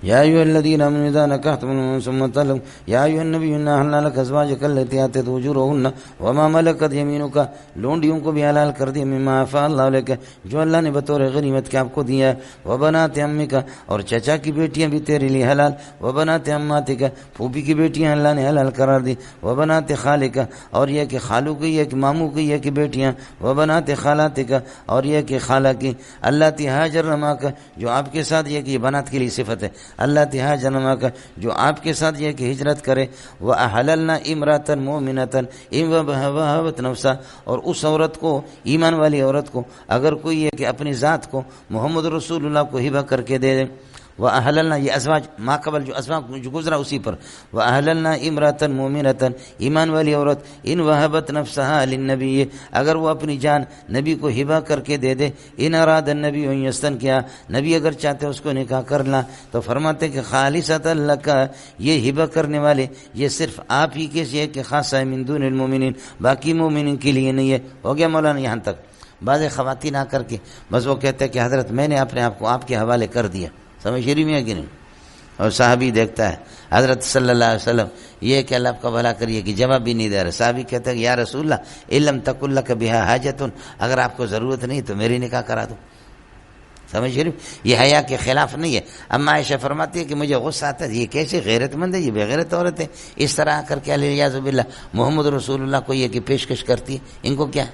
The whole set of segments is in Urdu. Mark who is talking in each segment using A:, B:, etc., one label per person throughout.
A: يا أيها الذين آمنوا إذا نكحتم المؤمنات ثم طلقتم يا أيها النبي إنا أحللنا لك أزواجك التي آتيت أجورهن وما ملكت يمينك لونڈیوں کو بھی حلال کر دیا مما عفا اللہ علیک جو اللہ نے بطور غنیمت کے آپ کو دیا ہے وبنات عمک اور چچا کی بیٹیاں بھی تیرے لیے حلال وبنات عماتک پھوپھی کی بیٹیاں اللہ نے حلال قرار دی وبنات خالک اور یہ کہ خالو کی یہ کہ ماموں کی یہ کہ بیٹیاں وبنات خالاتک اور یہ کہ خالہ کی اللہ تہاجر معک جو آپ کے ساتھ یہ کہ یہ بنات کے لیے صفت ہے اللہ تہاجر معک جو آپ کے ساتھ یہ کہ ہجرت کرے وأحللنا امرأة مؤمنة إن وهبت نفسها اور اس عورت کو ایمان والی عورت کو اگر کوئی یہ کہ اپنی ذات کو محمد رسول اللہ کو ہبہ کر کے دے دے وأحللنا یہ ازواج ما قبل جو ازواج جو گزرا اسی پر وأحللنا امرأة مؤمنة ایمان والی عورت ان وهبت نفسها للنبی اگر وہ اپنی جان نبی کو ہبہ کر کے دے دے ان اراد النبی ان یستنکحا نبی اگر چاہتے اس کو نکاح کرنا تو فرماتے کہ خالصۃ لک یہ ہبہ کرنے والے یہ صرف آپ ہی کے لیے کہ خاص ہے من دون المؤمنین باقی مومنین کے لیے نہیں ہے ہو گیا مولانا یہاں تک بعض خواتین آ کر کے بس وہ کہتے ہیں کہ حضرت میں نے اپنے آپ کو آپ کے حوالے کر دیا سمجھ شریف میں ہے کہ نہیں اور صحابی دیکھتا ہے حضرت صلی اللہ علیہ وسلم یہ کہ اللہ آپ کا بھلا کریے کہ جواب بھی نہیں دے رہا صحابی کہتا ہے کہ یا رسول اللہ علم تکن لک بہا حاجت اگر آپ کو ضرورت نہیں تو میری نکاح کرا دو سمجھ شریف یہ حیا کے خلاف نہیں ہے اما عائشہ فرماتی ہے کہ مجھے غصہ آتا ہے یہ کیسے غیرت مند ہے یہ بغیرت عورت ہے اس طرح آ کر کے الیاذ باللہ محمد رسول اللہ کو یہ کہ پیشکش کرتی ہے ان کو کیا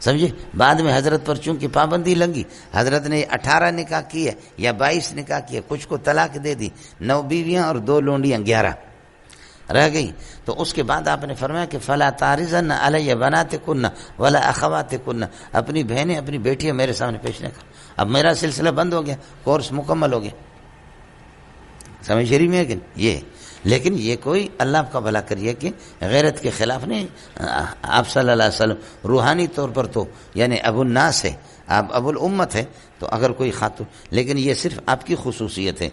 A: سمجھے بعد میں حضرت پر چونکہ پابندی لگی حضرت نے 18 نکاح کیے یا 22 نکاح کیے کچھ کو طلاق دے دی 9 بیویاں اور 2 لونڈیاں 11 رہ گئی تو اس کے بعد آپ نے فرمایا کہ فلا تعرضن علی بناتکن ولا اخواتکن اپنی بہنیں اپنی بیٹیاں میرے سامنے پیش نہ کر اب میرا سلسلہ بند ہو گیا کورس مکمل ہو گیا سمجھ شریف میں ہے کہ یہ لیکن یہ کوئی اللہ آپ کا بھلا کریے کہ غیرت کے خلاف نہیں آپ صلی اللہ علیہ وسلم روحانی طور پر تو یعنی ابو الناس ہے آپ ابو الامت ہے تو اگر کوئی خاتون لیکن یہ صرف آپ کی خصوصیت ہے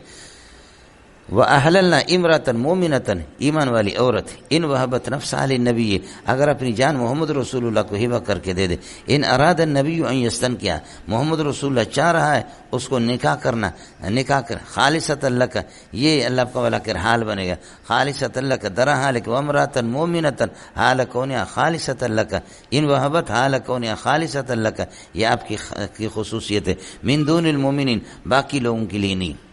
A: وأحللنا امرأة مؤمنة ایمان والی عورت ان وهبت نفسها للنبی اگر اپنی جان محمد رسول اللہ کو ہبہ کر کے دے دے ان اراد النبی ان یستنکحا محمد رسول اللہ چاہ رہا ہے اس کو نکاح کرنا نکاح کر خالصۃ لک یہ اللہ کا والا کر حال بنے گا خالصۃ لک در حالک وامرأة مؤمنة حال کونها خالصۃ لک ان وهبت حال کونها خالصۃ لک یہ آپ کی خصوصیت ہے من دون المؤمنین باقی لوگوں کے لیے نہیں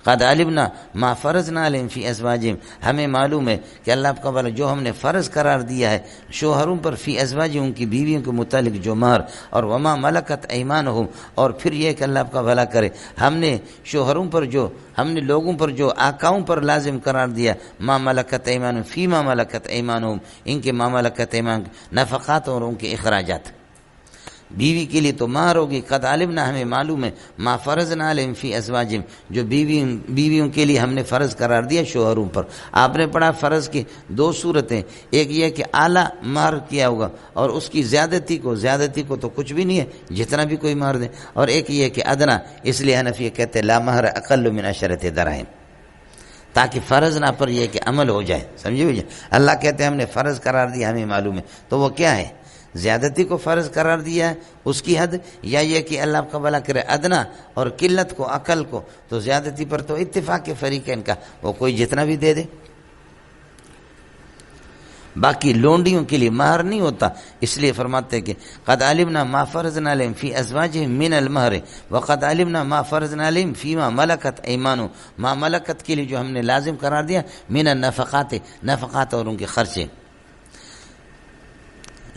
A: قد علمنا ما فرضنا علیہم فی ازواجہم ہمیں معلوم ہے کہ اللہ آپ کا بھلا جو ہم نے فرض قرار دیا ہے شوہروں پر فی ازواجہم کی بیویوں کے متعلق جو مہر اور وما ملکت ایمانہم اور پھر یہ کہ اللہ آپ کا بھلا کرے ہم نے شوہروں پر جو ہم نے لوگوں پر جو آقاؤں پر لازم قرار دیا ما ملکت ایمانہم فی ما ملکت ایمانہم ان کے ما ملکت ایمان نفقات اور ان کے اخراجات بیوی کے لیے تو مہر ہوگی قد علمنا ہمیں معلوم ہے ما فرضنا علیہم فی ازواجہم جو بیویوں کے لیے ہم نے فرض قرار دیا شوہروں پر آپ نے پڑھا فرض کی 2 صورتیں ایک یہ کہ اعلیٰ مہر کیا ہوگا اور اس کی زیادتی کو تو کچھ بھی نہیں ہے جتنا بھی کوئی مہر دے اور ایک یہ کہ ادنا اس لیے حنفی کہتے لا مہر اقل من 10 دراہم تاکہ فرض نہ پر یہ کہ عمل ہو جائے سمجھے بھائی اللہ کہتے ہیں ہم نے فرض قرار دیا ہمیں معلوم ہے تو وہ کیا ہے زیادتی کو فرض قرار دیا ہے اس کی حد یا یہ کہ اللہ آپ کا بھلا کرے ادنا اور قلت کو عقل کو تو زیادتی پر تو اتفاق کے فریقین کا وہ کوئی جتنا بھی دے دے باقی لونڈیوں کے لیے مہر نہیں ہوتا اس لیے فرماتے ہیں کہ قد علمنا ما فرضنا علیہم فی ازواجہم من المہر وقد علمنا ما فرضنا علیہم فیما ملکت ایمانہم ما ملکت کے لیے جو ہم نے لازم قرار دیا من النفقات نفقات اور ان کے خرچے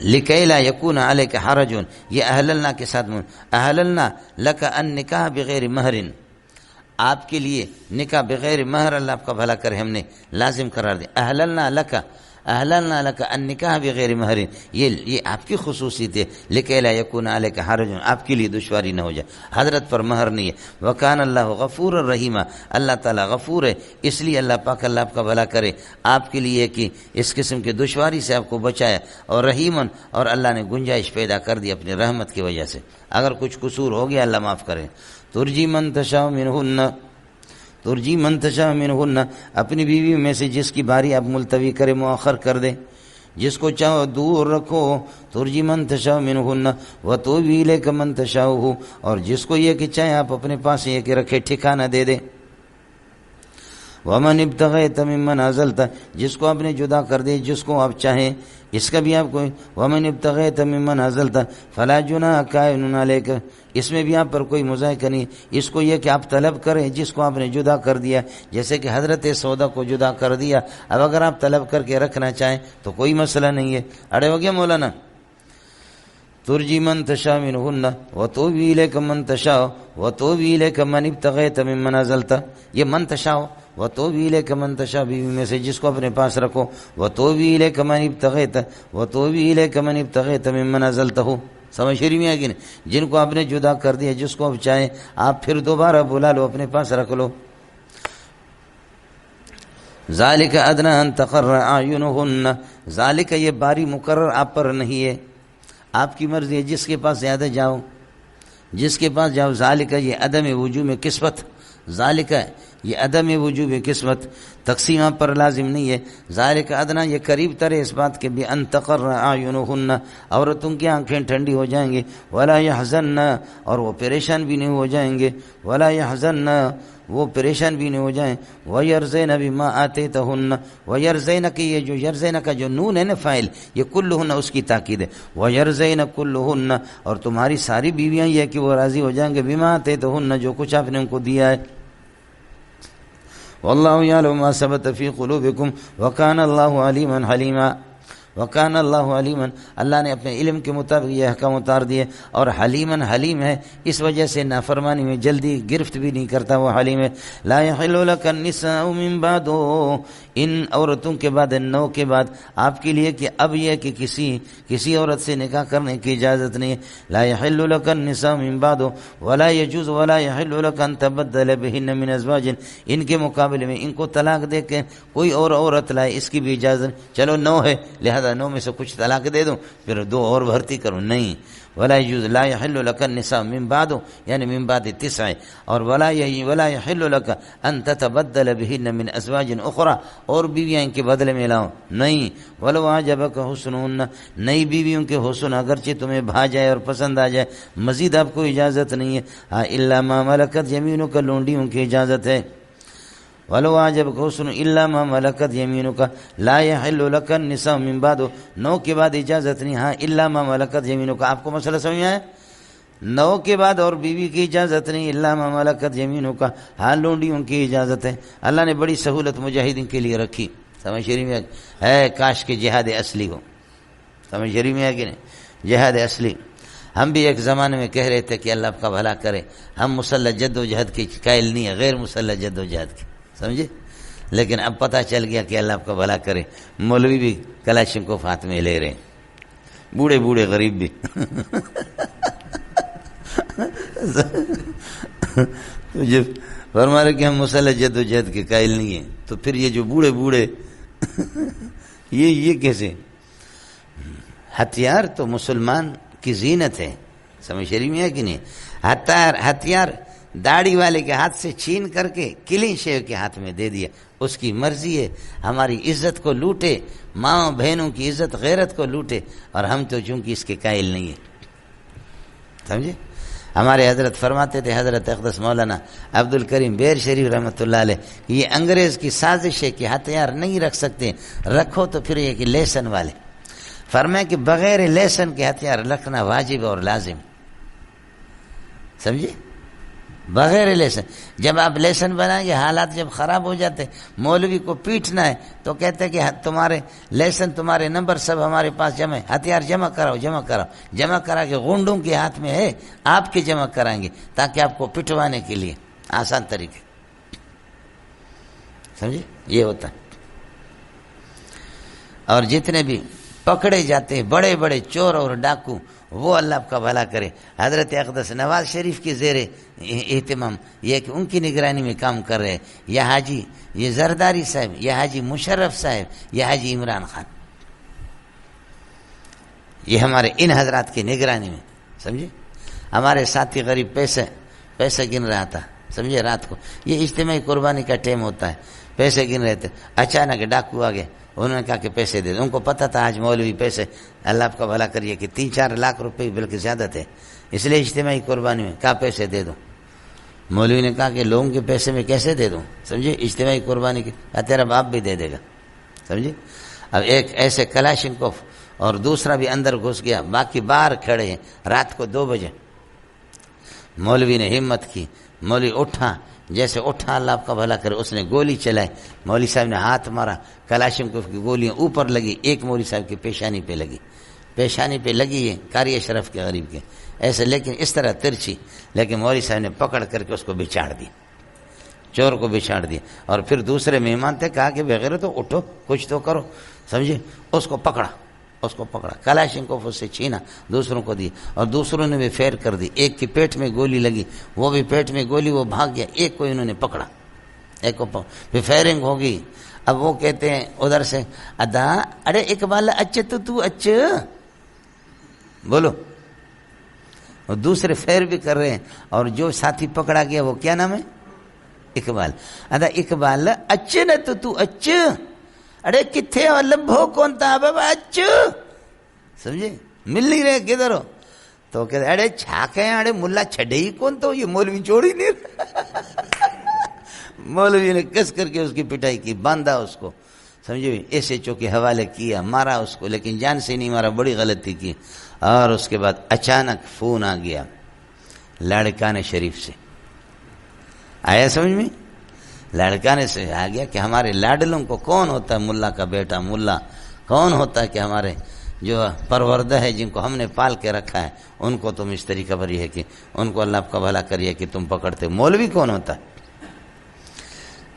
A: لکی لا یکون علیک حرج یہ احللنا کے ساتھ احللنا لک ان نکاح بغیر مہر آپ کے لیے نکاح بغیر مہر اللہ آپ کا بھلا کرے ہم نے لازم قرار دیا احللنا لک ان نکاح بغیر مہر یہ آپ کی خصوصیت ہے لکی لا یکون علیک حرج آپ کے لیے دشواری نہ ہو جائے حضرت پر مہر نہیں ہے وکان اللہ غفور الرحیم اللہ تعالی غفور ہے اس لیے اللہ پاک اللہ آپ کا بھلا کرے آپ کے لیے کہ اس قسم کی دشواری سے آپ کو بچایا اور رحیمن اور اللہ نے گنجائش پیدا کر دی اپنی رحمت کی وجہ سے اگر کچھ قصور ہو گیا اللہ معاف کرے ترجی من تشاء منہن اپنی بیوی میں سے جس کی باری آپ ملتوی کرے مؤخر کر دے جس کو چاہو دور رکھو ترجی من تشاء منہن وتوی الیک من تشاء اور جس کو یہ کہ چاہے آپ اپنے پاس یہ کہ رکھے ٹھکانہ دے دے ومن ابتغیت ممن عزلت، جس کو آپ نے جدا کر دے جس کو آپ چاہیں، اس کا بھی آپ کو ومن ابتغیت ممن عزلت فلا جناح کائن علیک، اس میں بھی آپ پر کوئی مذائقہ نہیں، اس کو یہ کہ آپ طلب کریں جس کو آپ نے جدا کر دیا، جیسے کہ حضرت سودا کو جدا کر دیا، اب اگر آپ طلب کر کے رکھنا چاہیں تو کوئی مسئلہ نہیں ہے۔ اڑے ہو گیا مولانا؟ ترجی من تشاء منہن وتوبی الیک من تشاء وتوبی الیک من ابتغیت ممن عزلت، یہ من تشاء وتوبی الیک من تشاء بیوی میں سے جس کو اپنے پاس رکھو، وتوبی الیک من ابتغیت وتوبی الیک من ابتغیت ممن عزلتہ، سمجھ رہی میں ہے کہ نہیں؟ جن کو آپ نے جدا کر دیا جس کو آپ چاہیں آپ پھر دوبارہ بلا لو، اپنے پاس رکھ لو۔ ذالک ادنی ان تقر اعینہن، ذالک یہ باری مقرر آپ پر نہیں ہے، آپ کی مرضی ہے، جس کے پاس زیادہ جاؤ جس کے پاس جاؤ۔ ذالک یہ عدم وجوب قسمت، ذالک یہ عدم وجوب قسمت، تقسیم آپ پر لازم نہیں ہے۔ ذالک ادنا یہ قریب تر ہے اس بات کے بھی ان تقر اعینہن، عورتوں کی آنکھیں ٹھنڈی ہو جائیں گی، ولا یحزن اور وہ پریشان بھی نہیں ہو جائیں گے، ولا یحزن وہ پریشان بھی نہیں ہو جائیں، وَيَرْزَيْنَ بِمَا آتَيْتَهُنَّ، وَيَرْزَيْنَ کی یہ جو یرزین کا جو نون ہے نا فاعل، یہ کلہن اس کی تاکید ہے، وَيَرْزَيْنَ کلہن، اور تمہاری ساری بیویاں یہ کہ وہ راضی ہو جائیں گے، بِمَا آتَيْتَهُنَّ جو کچھ آپ نے ان کو دیا ہے۔ وَاللَّهُ يَعْلَمُ مَا ثَبَتَ فِي قُلُوبِكُمْ وَكَانَ اللَّهُ عَلِيمًا حَلِيمًا، وَكَانَ اللَّهُ عَلِيمًا، اللہ نے اپنے علم کے مطابق یہ احکام اتار دیے، اور حلیمًا حلیم ہے، اس وجہ سے نافرمانی میں جلدی گرفت بھی نہیں کرتا، وہ حلیم ہے۔ لا يحل لك النساء من بعد، ان عورتوں کے بعد، ان نو کے بعد آپ کے لیے کہ اب یہ کہ کسی عورت سے نکاح کرنے کی اجازت نہیں ہے۔ لا يحل لك النساء من بعد ولا يجوز ولا يحل لك ان تبدل بهن من ازواج، ان کے مقابلے میں ان کو طلاق دے کے کوئی اور عورت لائے اس کی بھی اجازت نہیں۔ چلو نو ہے لہذا نو میں سے کچھ طلاق دے دوں پھر دو اور بھرتی کروں، نہیں۔ ولا يجوز لا يحل لك النساء من بعد یعنی من بعد 9، اور ولا يحل لك ان تتبدل بهن من ازواج اخرى، اور بیویاں ان کے بدلے میں لاؤ، نہیں۔ ولو عجبك حسنهن، نئی بیویوں کے حسن اگرچہ تمہیں بھا جائے اور پسند آ جائے مزید آپ کو اجازت نہیں ہے، الا ما ملكت يمينك، لونڈیوں کی اجازت ہے۔ ولو عجبك حسن الا ما ملكت يمينك لا يحل لك النساء من بعد، نو کے بعد اجازت نہیں، ہاں الا ما ملكت يمينك، آپ کو مسئلہ سمجھ آیا؟ نو کے بعد اور بیوی کی اجازت نہیں، الا ما ملكت يمينك، ہاں لونڈیوں کی اجازت ہے۔ اللہ نے بڑی سہولت مجاہدین کے لیے رکھی، سمجھ شریف میں ہے، کاش کے جہاد اصلی ہو، سمجھ شریف میں ہے کہ نہیں؟ جہاد اصلی ہم بھی ایک زمانے میں کہہ رہے تھے کہ اللہ آپ کا بھلا کرے، ہم مسلح جد و جہد کے قائل نہیں ہے، غیر مسلح جد و جہد کی، سمجھے؟ لیکن اب پتہ چل گیا کہ اللہ آپ کا بھلا کرے، مولوی بھی کلاشنکوف ہاتھ میں لے رہے ہیں، بوڑھے بوڑھے غریب بھی جب فرما رہے کہ ہم مسلح جد و جہد کے قائل نہیں ہیں تو پھر یہ جو بوڑھے بوڑھے یہ کیسے؟ ہتھیار تو مسلمان کی زینت ہے، سمجھ شریف میں ہے کہ نہیں؟ ہتھیار داڑھی والے کے ہاتھ سے چھین کر کے کلین شیو کے ہاتھ میں دے دیا، اس کی مرضی ہے، ہماری عزت کو لوٹے، ماں بہنوں کی عزت غیرت کو لوٹے، اور ہم تو چونکہ اس کے قائل نہیں ہیں، سمجھے؟ ہمارے حضرت فرماتے تھے، حضرت اقدس مولانا عبد الکریم بیر شریف رحمۃ اللہ علیہ، یہ انگریز کی سازش ہے کہ ہتھیار نہیں رکھ سکتے، رکھو تو پھر یہ کہ لیسن والے، فرمایا کہ بغیر لیسن کے ہتھیار رکھنا واجب اور لازم، سمجھے؟ بغیر لیسن، جب آپ لیسن بنائیں گے حالات جب خراب ہو جاتے، مولوی کو پیٹنا ہے تو کہتے کہ تمہارے لیسن تمہارے نمبر سب ہمارے پاس جمع ہے، ہتھیار جمع کرا کے غنڈوں کے ہاتھ میں ہے، آپ کے جمع کرائیں گے تاکہ آپ کو پٹوانے کے لیے آسان طریقے، سمجھے؟ یہ ہوتا ہے۔ اور جتنے بھی پکڑے جاتے ہیں بڑے بڑے چور اور ڈاکو، وہ اللہ آپ کا بھلا کرے، حضرت اقدس نواز شریف کے زیر اہتمام یہ کہ ان کی نگرانی میں کام کر رہے ہیں، یا حاجی یہ زرداری صاحب، یا حاجی مشرف صاحب، یا حاجی عمران خان، یہ ہمارے ان حضرات کی نگرانی میں، سمجھے؟ ہمارے ساتھی غریب پیسے گن رہا تھا، سمجھے؟ رات کو یہ اجتماعی قربانی کا ٹائم ہوتا ہے، پیسے گن رہے تھے، اچانک ڈاکو آ گئے، انہوں نے کہا کہ پیسے دے دو، ان کو پتہ تھا آج مولوی پیسے، اللہ آپ کا بھلا کریے کہ 3-4 لاکھ روپے بلکہ زیادہ تھے، اس لیے اجتماعی قربانی میں کہا پیسے دے دو، مولوی نے کہا کہ لوگوں کے پیسے میں کیسے دے دوں، سمجھے، اجتماعی قربانی کی، تیرا باپ بھی دے دے گا، سمجھے۔ اب ایک ایسے کلاشنکوف اور دوسرا بھی اندر گھس گیا، باقی باہر کھڑے ہیں، رات کو 2 بجے مولوی نے ہمت کی، مولوی اٹھا، جیسے اٹھا اللہ آپ کا بھلا کرے، اس نے گولی چلائی، مولوی صاحب نے ہاتھ مارا، کلاشنکوف کی گولیاں اوپر لگی، ایک مولوی صاحب کی پیشانی پہ لگی، پیشانی پہ لگی ہے قاری اشرف کے غریب کے، ایسے لیکن اس طرح ترچھی، لیکن مولوی صاحب نے پکڑ کر کے اس کو بچاڑ دی، چور کو بچاڑ دیا، اور پھر دوسرے مہمان تھے، کہا کہ بغیر تو اٹھو کچھ تو کرو، سمجھے، اس کو پکڑا، کلاشنکوف اس سے چھینا، دوسروں کو دی، اور دوسروں نے بھی فیر کر دی، ایک کی پیٹ میں گولی لگی، وہ بھی پیٹ میں گولی، وہ بھاگ گیا، ایک کو انہوں نے پکڑا، ایک کو پھر فیرنگ ہوگی۔ اب وہ کہتے ہیں ادھر سے، ادا ارے اقبال اچھے تو اچھے بولو، اور دوسرے فیر بھی کر رہے ہیں، اور جو ساتھی پکڑا گیا وہ کیا نام ہے؟ اقبال، ادا اقبال اچھے نہ تو اچھے، ارے کتھے ہو لبھو کون تھا بابا اچھے، سمجھے، مل نہیں رہے کدھر ہو، تو کہتے ارے چھاکے ہیں، ارے ملا چھڑے ہی کون تو، یہ مولوی چھوڑی نہیں مولوی نے کس کر کے اس کی پٹائی کی، باندھا اس کو، سمجھے، ایسے چوکے حوالے کیا، مارا اس کو، لیکن جان سے نہیں مارا، بڑی غلطی کی۔ اور اس کے بعد اچانک فون آ گیا لاڑکانہ شریف سے، آیا سمجھ میں، لاڑکانہ سے آ گیا کہ ہمارے لاڈلوں کو کون ہوتا ہے، ملا کا بیٹا ملا کون ہوتا ہے کہ ہمارے جو پروردہ ہے، جن کو ہم نے پال کے رکھا ہے، ان کو تم اس طریقہ پر یہ ہے کہ ان کو اللہ کا بھلا کریے کہ تم پکڑتے، مولوی کون ہوتا ہے،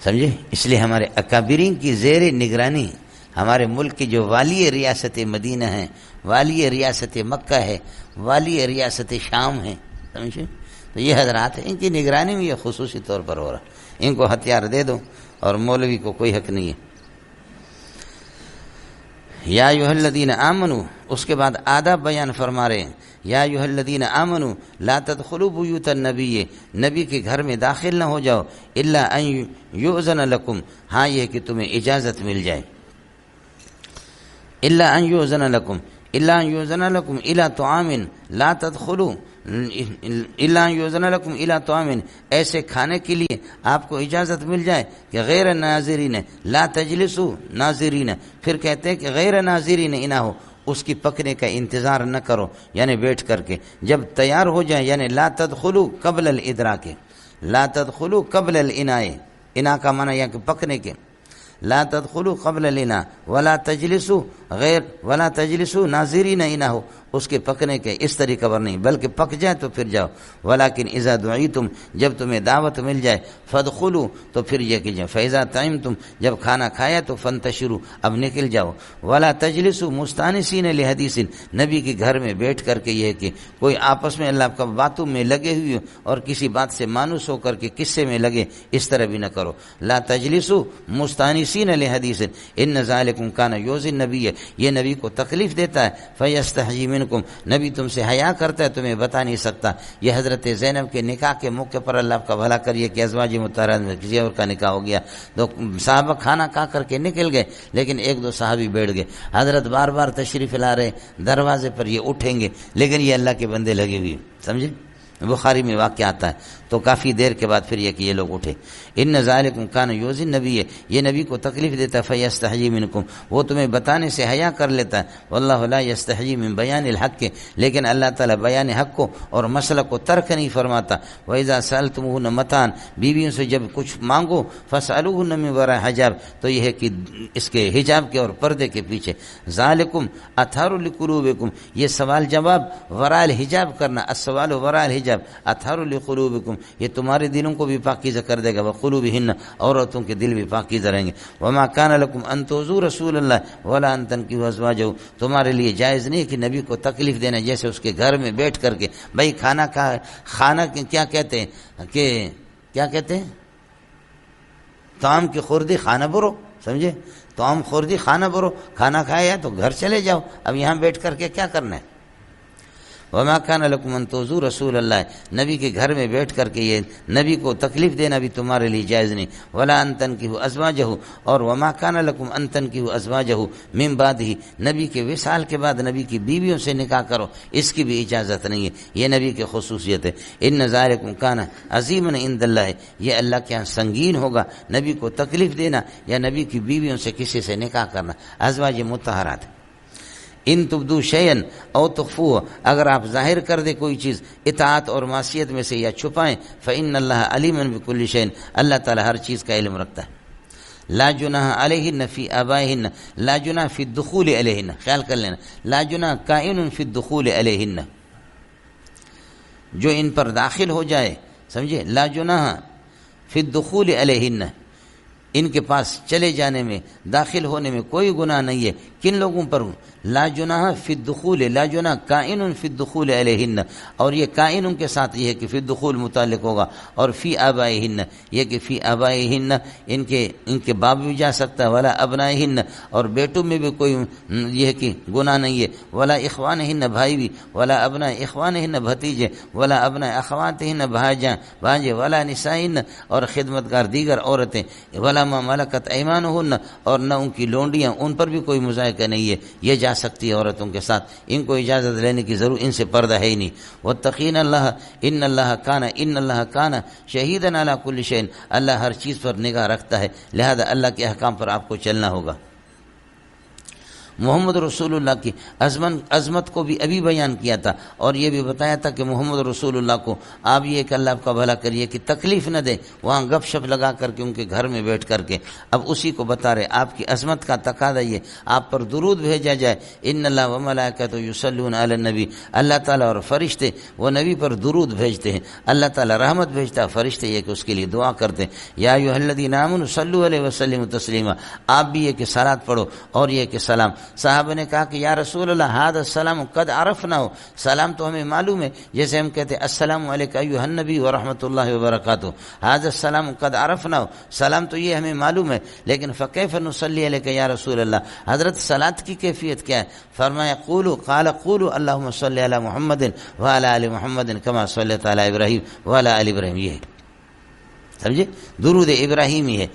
A: سمجھے۔ اس لیے ہمارے اکابرین کی زیر نگرانی ہمارے ملک کی جو والی ریاست مدینہ ہے، والی ریاست مکہ ہے، والی ریاست شام ہے، سمجھے، تو یہ حضرات ہیں، ان کی نگرانی میں یہ خصوصی طور پر ہو رہا، ان کو ہتھیار دے دو، اور مولوی کو کوئی حق نہیں ہے۔ یا ایھا الذین آمنوا، اس کے بعد آداب بیان فرما رہے ہیں، یا ایھا الذین آمنوا لا تدخلوا بیوت النبی، نبی کے گھر میں داخل نہ ہو جاؤ، الا ان یؤذن لکم، ہاں یہ کہ تمہیں اجازت مل جائے، الا ان یؤذن لکم، الا ان یؤذن لکم الی طعام لا تدخلوا، الا ان یؤذن لکم الی طعام، ایسے کھانے کے لیے آپ کو اجازت مل جائے کہ غیر ناظرین لا تجلسوا ناظرین، پھر کہتے ہیں کہ غیر ناظرین انہو، اس کی پکنے کا انتظار نہ کرو، یعنی بیٹھ کر کے جب تیار ہو جائے، یعنی لا تدخلوا قبل الادراک، لا تدخلوا قبل الاناء، انا کا معنی یہاں کہ پکنے کے، لا تدخلوا قبل الاناء ولا تجلسوا ولا تجلسوا ناظرین انہو، اس کے پکنے کے اس طریقہ پر نہیں، بلکہ پک جائے تو پھر جاؤ، ولیکن اذا دعیتم، جب تمہیں دعوت مل جائے، فادخلوا، تو پھر یہ کیجئے، فاذا طعمتم، جب کھانا کھایا تو فانتشروا، اب نکل جاؤ، ولا تجلسوا مستانسین لحدیث، نبی کے گھر میں بیٹھ کر کے یہ کہ کوئی آپس میں اللہ کا باتوں میں لگے ہوئے اور کسی بات سے مانوس ہو کر کے قصے میں لگے، اس طرح بھی نہ کرو، لا تجلسوا مستانسین لحدیث ان ذالکم کان یؤذی النبی، یہ نبی کو تکلیف دیتا ہے، فیستحیی منکم، نبی تم سے حیا کرتا ہے، تمہیں بتا نہیں سکتا۔ یہ حضرت زینب کے نکاح کے موقع پر اللہ کا بھلا کریے کہ ازواج مطہرات میں کسی اور کا نکاح ہو گیا، تو صحابہ کھانا کھا کر کے نکل گئے، لیکن 1-2 صحابی بیٹھ گئے، حضرت بار بار تشریف لا رہے، دروازے پر یہ اٹھیں گے، لیکن یہ اللہ کے بندے لگے ہوئے، سمجھے، بخاری میں واقع آتا ہے، تو کافی دیر کے بعد پھر یہ کہ یہ لوگ اٹھے، ان ذالکم کان یؤذی النبی، یہ نبی کو تکلیف دیتا ہے، فیستحیی منکم، وہ تمہیں بتانے سے حیا کر لیتا ہے، واللہ لا یستحیی من بیان الحق، لیکن اللہ تعالیٰ بیان حق کو اور مسئلہ کو ترک نہیں فرماتا، وَإِذَا سَأَلْتُمُوهُنَّ مَتَاعًا، بیویوں سے جب کچھ مانگو، فَاسْأَلُوهُنَّ مِن وَرَاءِ حجاب، تو یہ ہے کہ اس کے حجاب کے اور پردے کے پیچھے، ذالکم اطہر لقلوبکم، یہ سوال جواب وراء الحجاب کرنا، السوال وراء الحجاب اطہر لقلوبکم، یہ تمہارے دلوں کو بھی پاکیزہ کر دے گا، وقلوبہن، عورتوں کے دل بھی پاکیزہ رہیں گے، وما کان لکم ان تؤذوا رسول اللہ ولا ان تنکحوا ازواجہ، تمہارے لیے جائز نہیں کہ نبی کو تکلیف دینا، جیسے اس کے گھر میں بیٹھ کر کے، بھائی کھانا کیا کہتے ہیں کہ کیا کہتے ہیں، طعام کی خوردی کھانا برو، سمجھے، طعام خوردی کھانا برو، کھانا کھایا تو گھر چلے جاؤ، اب یہاں بیٹھ کر کے کیا کرنا ہے، وما کان لکم ان تؤذوا رسول اللہ، نبی کے گھر میں بیٹھ کر کے یہ نبی کو تکلیف دینا بھی تمہارے لیے جائز نہیں، ولا ان تنکحوا ازواجہ، اور وما کان لکم ان تنکحوا ازواجہ من بعدہ، نبی کے وصال کے بعد نبی کی بیویوں سے نکاح کرو، اس کی بھی اجازت نہیں ہے، یہ نبی کی خصوصیت ہے۔ ان ذالکم کان عظیما عند اللہ، یہ اللہ کے یہاں سنگین ہوگا نبی کو تکلیف دینا یا نبی کی بیویوں سے کسی سے نکاح کرنا۔ ازواج مطہرات، ان تبدو شیئن او تخفوہ، اگر آپ ظاہر کر دیں کوئی چیز اطاعت اور معصیت میں سے یا چھپائیں، فإن اللہ علیم بکل شیء، اللہ تعالی ہر چیز کا علم رکھتا ہے۔ لا جناح علیہن فی آبائہن، لا جناح فی الدخول علیہن، خیال کر لینا، لا جناح کائن فی الدخول علیہن، جو ان پر داخل ہو جائے، سمجھے، لا جناح فی الدخول علیہن، ان کے پاس چلے جانے میں، داخل ہونے میں کوئی گناہ نہیں ہے۔ کن لوگوں پر؟ لا جناح فی الدخول، لا جناح کائن فی الدخول علیہن، اور یہ کائن کے ساتھ یہ ہے کہ فی الدخول متعلق ہوگا، اور فی آبائہن یہ کہ فی آبائہن ان کے باپ بھی جا سکتا ہے، ولا ابنائہن، اور بیٹوں میں بھی کوئی یہ ہے کہ گناہ نہیں ہے، ولا اخوانہن بھائی بھی، ولا ابناء اخوانہن بھتیجے، ولا ابناء اخواتہن بھانجے، ولا نسائہن، اور خدمتگار دیگر عورتیں، ولا ما ملکت ایمانہن، اور نہ ان کی لونڈیاں، ان پر بھی کوئی مذائقہ نہیں ہے، یہ جا سکتی ہے عورتوں کے ساتھ، ان کو اجازت لینے کی ضرور، ان سے پردہ ہے ہی نہیں۔ واتقین اللہ ان اللہ کان شہیدا علی کل شیء، اللہ ہر چیز پر نگاہ رکھتا ہے، لہذا اللہ کے احکام پر آپ کو چلنا ہوگا۔ محمد رسول اللہ کی عظمت کو بھی ابھی بیان کیا تھا، اور یہ بھی بتایا تھا کہ محمد رسول اللہ کو آپ یہ کہ اللہ آپ کا بھلا کریے کہ تکلیف نہ دے وہاں گپ شپ لگا کر کے ان کے گھر میں بیٹھ کر کے، اب اسی کو بتا رہے آپ کی عظمت کا تقاضا یہ آپ پر درود بھیجا جائے۔ ان اللہ و ملائکتہ یصلون علی النبی، اللہ تعالیٰ اور فرشتے وہ نبی پر درود بھیجتے ہیں، اللہ تعالیٰ رحمت بھیجتا ہے، فرشتے یہ کہ اس کے لیے دعا کرتے ہیں۔ یا ایھا الذین آمنوا صلوا علیہ وسلموا تسلیما، آپ بھی یہ کہ صلوات پڑھو اور یہ کہ سلام۔ صحابہ نے کہا کہ یا رسول اللہ ھذا السلام قد عرفنا، سلام تو ہمیں معلوم ہے، جیسے ہم کہتے ہیں السلام علیکم ایھا النبی ورحمۃ اللہ وبرکاتہ، ھذا السلام قد عرفنا، سلام تو یہ ہمیں معلوم ہے، لیکن فکیف نصلی علیک یا رسول اللہ، حضرت صلاۃ کی کیفیت کیا ہے؟ فرمایا قال قولوا اللهم صل علی محمد وعلی آل محمد کما صلیت علی ابراہیم وعلی آل ابراہیم، یہ ہے، سمجھے، درود ابراہیمی ہے،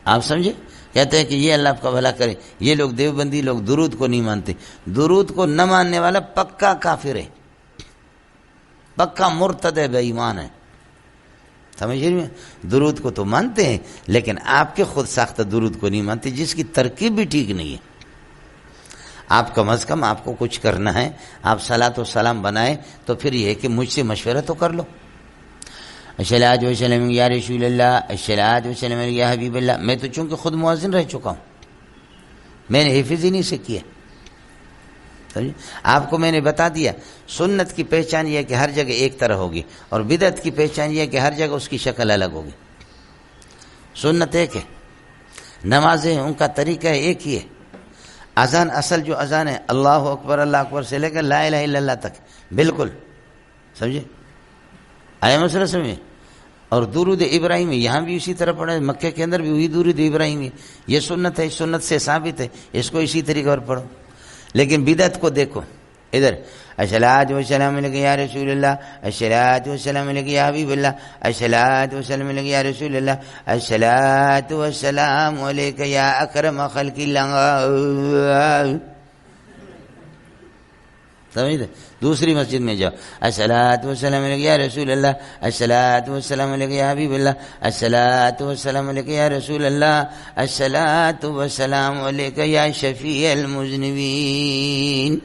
A: آپ سمجھے، کہتے ہیں کہ یہ اللہ آپ کا بھلا کرے۔ یہ لوگ دیوبندی لوگ درود کو نہیں مانتے، درود کو نہ ماننے والا پکا کافر ہے، پکا مرتد ہے، بے ایمان ہے، سمجھ رہے ہیں؟ درود کو تو مانتے ہیں لیکن آپ کے خود ساختہ درود کو نہیں مانتے، جس کی ترکیب بھی ٹھیک نہیں ہے۔ آپ کم از کم آپ کو کچھ کرنا ہے، آپ صلاۃ و سلام بنائیں تو پھر یہ ہے کہ مجھ سے مشورہ تو کر لو۔ الصلاۃ والسلام یا رسول اللہ، الصلاۃ والسلام یا حبیب اللہ، میں تو چونکہ خود مؤذن رہ چکا ہوں، میں نے حفظ ہی نہیں سے کیا، آپ کو میں نے بتا دیا۔ سنت کی پہچان یہ ہے کہ ہر جگہ ایک طرح ہوگی، اور بدعت کی پہچان یہ ہے کہ ہر جگہ اس کی شکل الگ ہوگی۔ سنت ایک ہے، نمازیں ان کا طریقہ ایک ہی ہے، اذان اصل جو اذان ہے اللہ اکبر سے لے کر لا الہ الا اللہ تک، بالکل سمجھے، آیا مسئلہ سمجھے؟ اور درود ابراہیمی یہاں بھی اسی طرح پڑھا ہے، مکہ کے اندر بھی وہی درود ابراہیمی، یہ سنت ہے، سنت سے ثابت ہے، اس کو اسی طریقے پر پڑھو۔ لیکن بدعت کو دیکھو، ادھر الصلاۃ والسلام علیک یا رسول اللہ، الصلاۃ والسلام علیک یا حبیب اللہ، الصلاۃ والسلام علیک یا رسول اللہ، الصلاۃ والسلام علیک یا اکرم خلق اللہ، سمجھتے؟ دوسری مسجد میں جاؤ، الصلاۃ والسلام علیک یا رسول اللہ، الصلاۃ والسلام علیک یا حبیب اللہ، الصلاۃ والسلام علیک یا رسول اللہ، الصلاۃ والسلام علیک یا شفیع المذنبین۔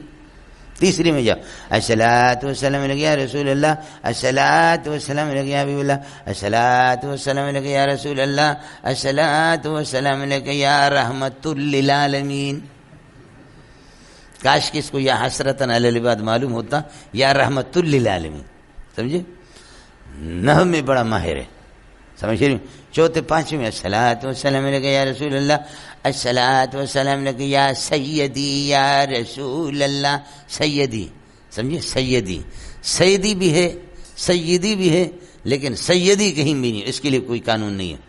A: تیسری میں جاؤ، الصلاۃ والسلام علیک یا رسول اللہ، الصلاۃ والسلام علیک یا حبیب اللہ، الصلاۃ والسلام علیک یا رسول اللہ، الصلاۃ والسلام علیک یا رحمۃ للعالمین۔ کاش کس کو یا حسرتاً علی العباد معلوم ہوتا یا رحمت للعالمین، سمجھے، نحو میں بڑا ماہر ہے، سمجھ رہے ہیں؟ چوتھے پانچویں الصلاۃ والسلام علیک یا رسول اللہ، الصلاۃ والسلام علیک یا سیدی یا رسول اللہ، سیدی، سمجھے، سیدی، سیدی بھی ہے، سیدی بھی ہے، لیکن سیدی کہیں بھی نہیں، اس کے لیے کوئی قانون نہیں ہے۔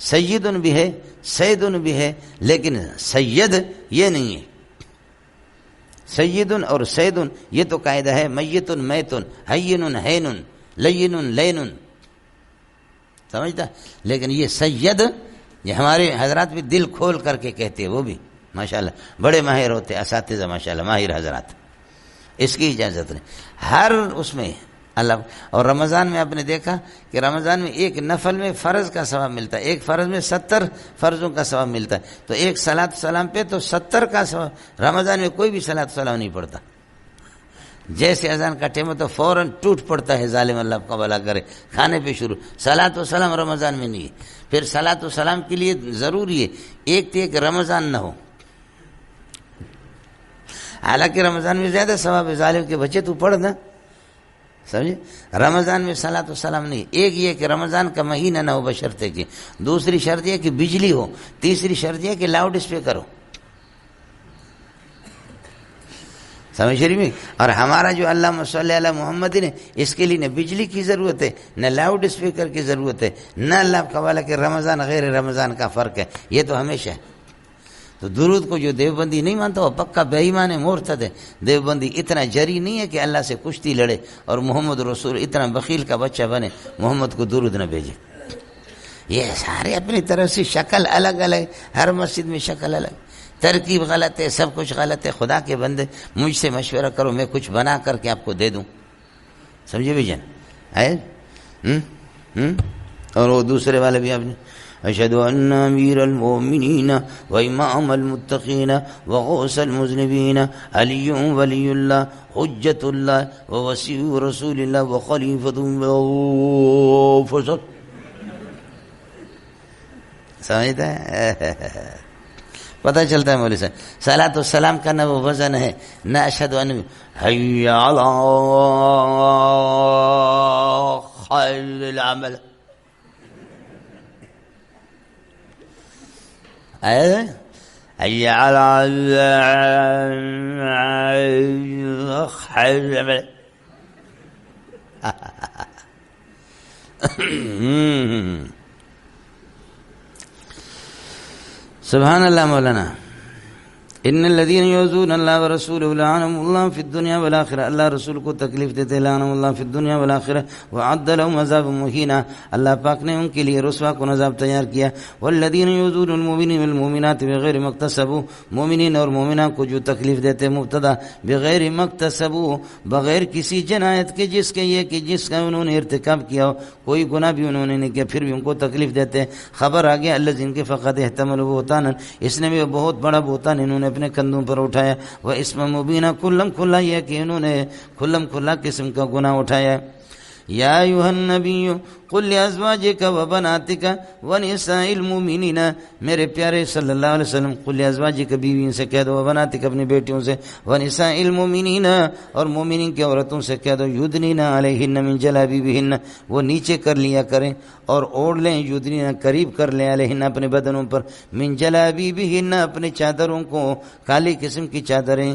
A: سیدن بھی ہے، سیدن بھی ہے، لیکن سید یہ نہیں ہے، سیدن اور سیدن یہ تو قاعدہ ہے، میتن میتن، حینن حینن، لینن لینن، سمجھتا؟ لیکن یہ سید یہ ہمارے حضرات بھی دل کھول کر کے کہتے ہیں، وہ بھی ماشاءاللہ بڑے ماہر ہوتے اساتذہ، ماشاءاللہ ماہر حضرات، اس کی اجازت نہیں ہر اس میں اللہ۔ اور رمضان میں آپ نے دیکھا کہ رمضان میں ایک نفل میں فرض کا ثواب ملتا ہے، ایک فرض میں 70 فرضوں کا ثواب ملتا ہے، تو ایک صلاۃ السلام پہ تو 70 کا ثواب۔ رمضان میں کوئی بھی صلاۃ السلام نہیں پڑھتا، جیسے اذان کا ٹائم تو فوراً ٹوٹ پڑتا ہے، ظالم اللہ کا بھلا کرے، کھانے پہ شروع۔ صلاۃ السلام رمضان میں نہیں ہے، پھر صلاۃ السلام کے لیے ضروری ہے ایک تو ایک رمضان نہ ہو، حالانکہ رمضان میں زیادہ ثواب ہے، ظالم کے بچے تو پڑھ نا، سمجھے؟ رمضان میں صلاۃ السلام نہیں، ایک یہ کہ رمضان کا مہینہ نہ ہو بشرطے کہ، دوسری شرط یہ کہ بجلی ہو، تیسری شرط یہ کہ لاؤڈ اسپیکر ہو، سمجھ رہی میں؟ اور ہمارا جو اللہم صلی علی محمد ہے اس کے لیے نہ بجلی کی ضرورت ہے، نہ لاؤڈ اسپیکر کی ضرورت ہے، نہ اللہ کا والا کہ رمضان غیر رمضان کا فرق ہے، یہ تو ہمیشہ ہے۔ تو درود کو جو دیوبندی نہیں مانتا وہ پکا بے ایمان ہے، مرتد ہے۔ دیوبندی اتنا جری نہیں ہے کہ اللہ سے کشتی لڑے، اور محمد رسول اتنا بخیل کا بچہ بنے محمد کو درود نہ بھیجے۔ یہ سارے اپنی طرف سے شکل الگ الگ، ہر مسجد میں شکل الگ، ترکیب غلط ہے، سب کچھ غلط ہے۔ خدا کے بندے مجھ سے مشورہ کرو، میں کچھ بنا کر کے آپ کو دے دوں، سمجھے بھی جان ہے؟ اور وہ دوسرے والے بھی آپ نے اشہد ان امیر المؤمنین و امام المتقین و غوث المذنبین علی ولی اللہ حجت اللہ و وسیع رسول اللہ و خلیفۃ فصل، سمجھتا ہے؟ پتہ چلتا ہے مولوی صاحب صلاۃ السلام کا نہ وہ وزن ہے، نہ اشہد ان حی علی خیر العمل، حی علی خیر العمل۔ سبحان اللہ مولانا۔ ان الذين يؤذون الله ورسوله لعنهم الله في الدنيا والآخرة، اللہ رسول کو تکلیف دیتے، لعنهم الله في الدنيا والآخرة وعد لهم عذاب مهينا، اللہ پاک نے ان کے لیے رسوا کن عذاب تیار کیا۔ والذين يؤذون المؤمنين والمؤمنات بغیر ما اکتسبوا، مومنین اور مومنات کو جو تکلیف دیتے، مبتدا بغیر ما اکتسبوا، بغیر کسی جنایت کے، جس کے یہ کہ جس کا انہوں نے ارتکاب کیا ہو، کوئی گناہ بھی انہوں نے نہیں کیا، پھر بھی ان کو تکلیف دیتے۔ خبر آ گیا الذين کے فقد احتملوا بہتانا، اس نے بھی بہت بڑا بہتان انہوں نے اپنے کندھوں پر اٹھایا، وہ اسم مبینہ کلم کھلا، یہ کہ انہوں نے کھلم کھلا قسم کا گناہ اٹھایا۔ یا ایھا النبی قل لازواجک وبناتک ونساء المؤمنین، میرے پیارے صلی اللہ علیہ وسلم، قل لازواجک بیویوں سے کہہ دو، وبناتک اپنی بیٹیوں سے، ونساء المؤمنین اور مومنین کی عورتوں سے کہہ دو، یدنین علیہن من جلابیبہن، وہ نیچے کر لیا کریں اور اوڑھ لیں، یدنین قریب کر لیں، علیہن اپنے بدنوں پر، من جلابیبہن اپنے چادروں کو، کالی قسم کی چادریں۔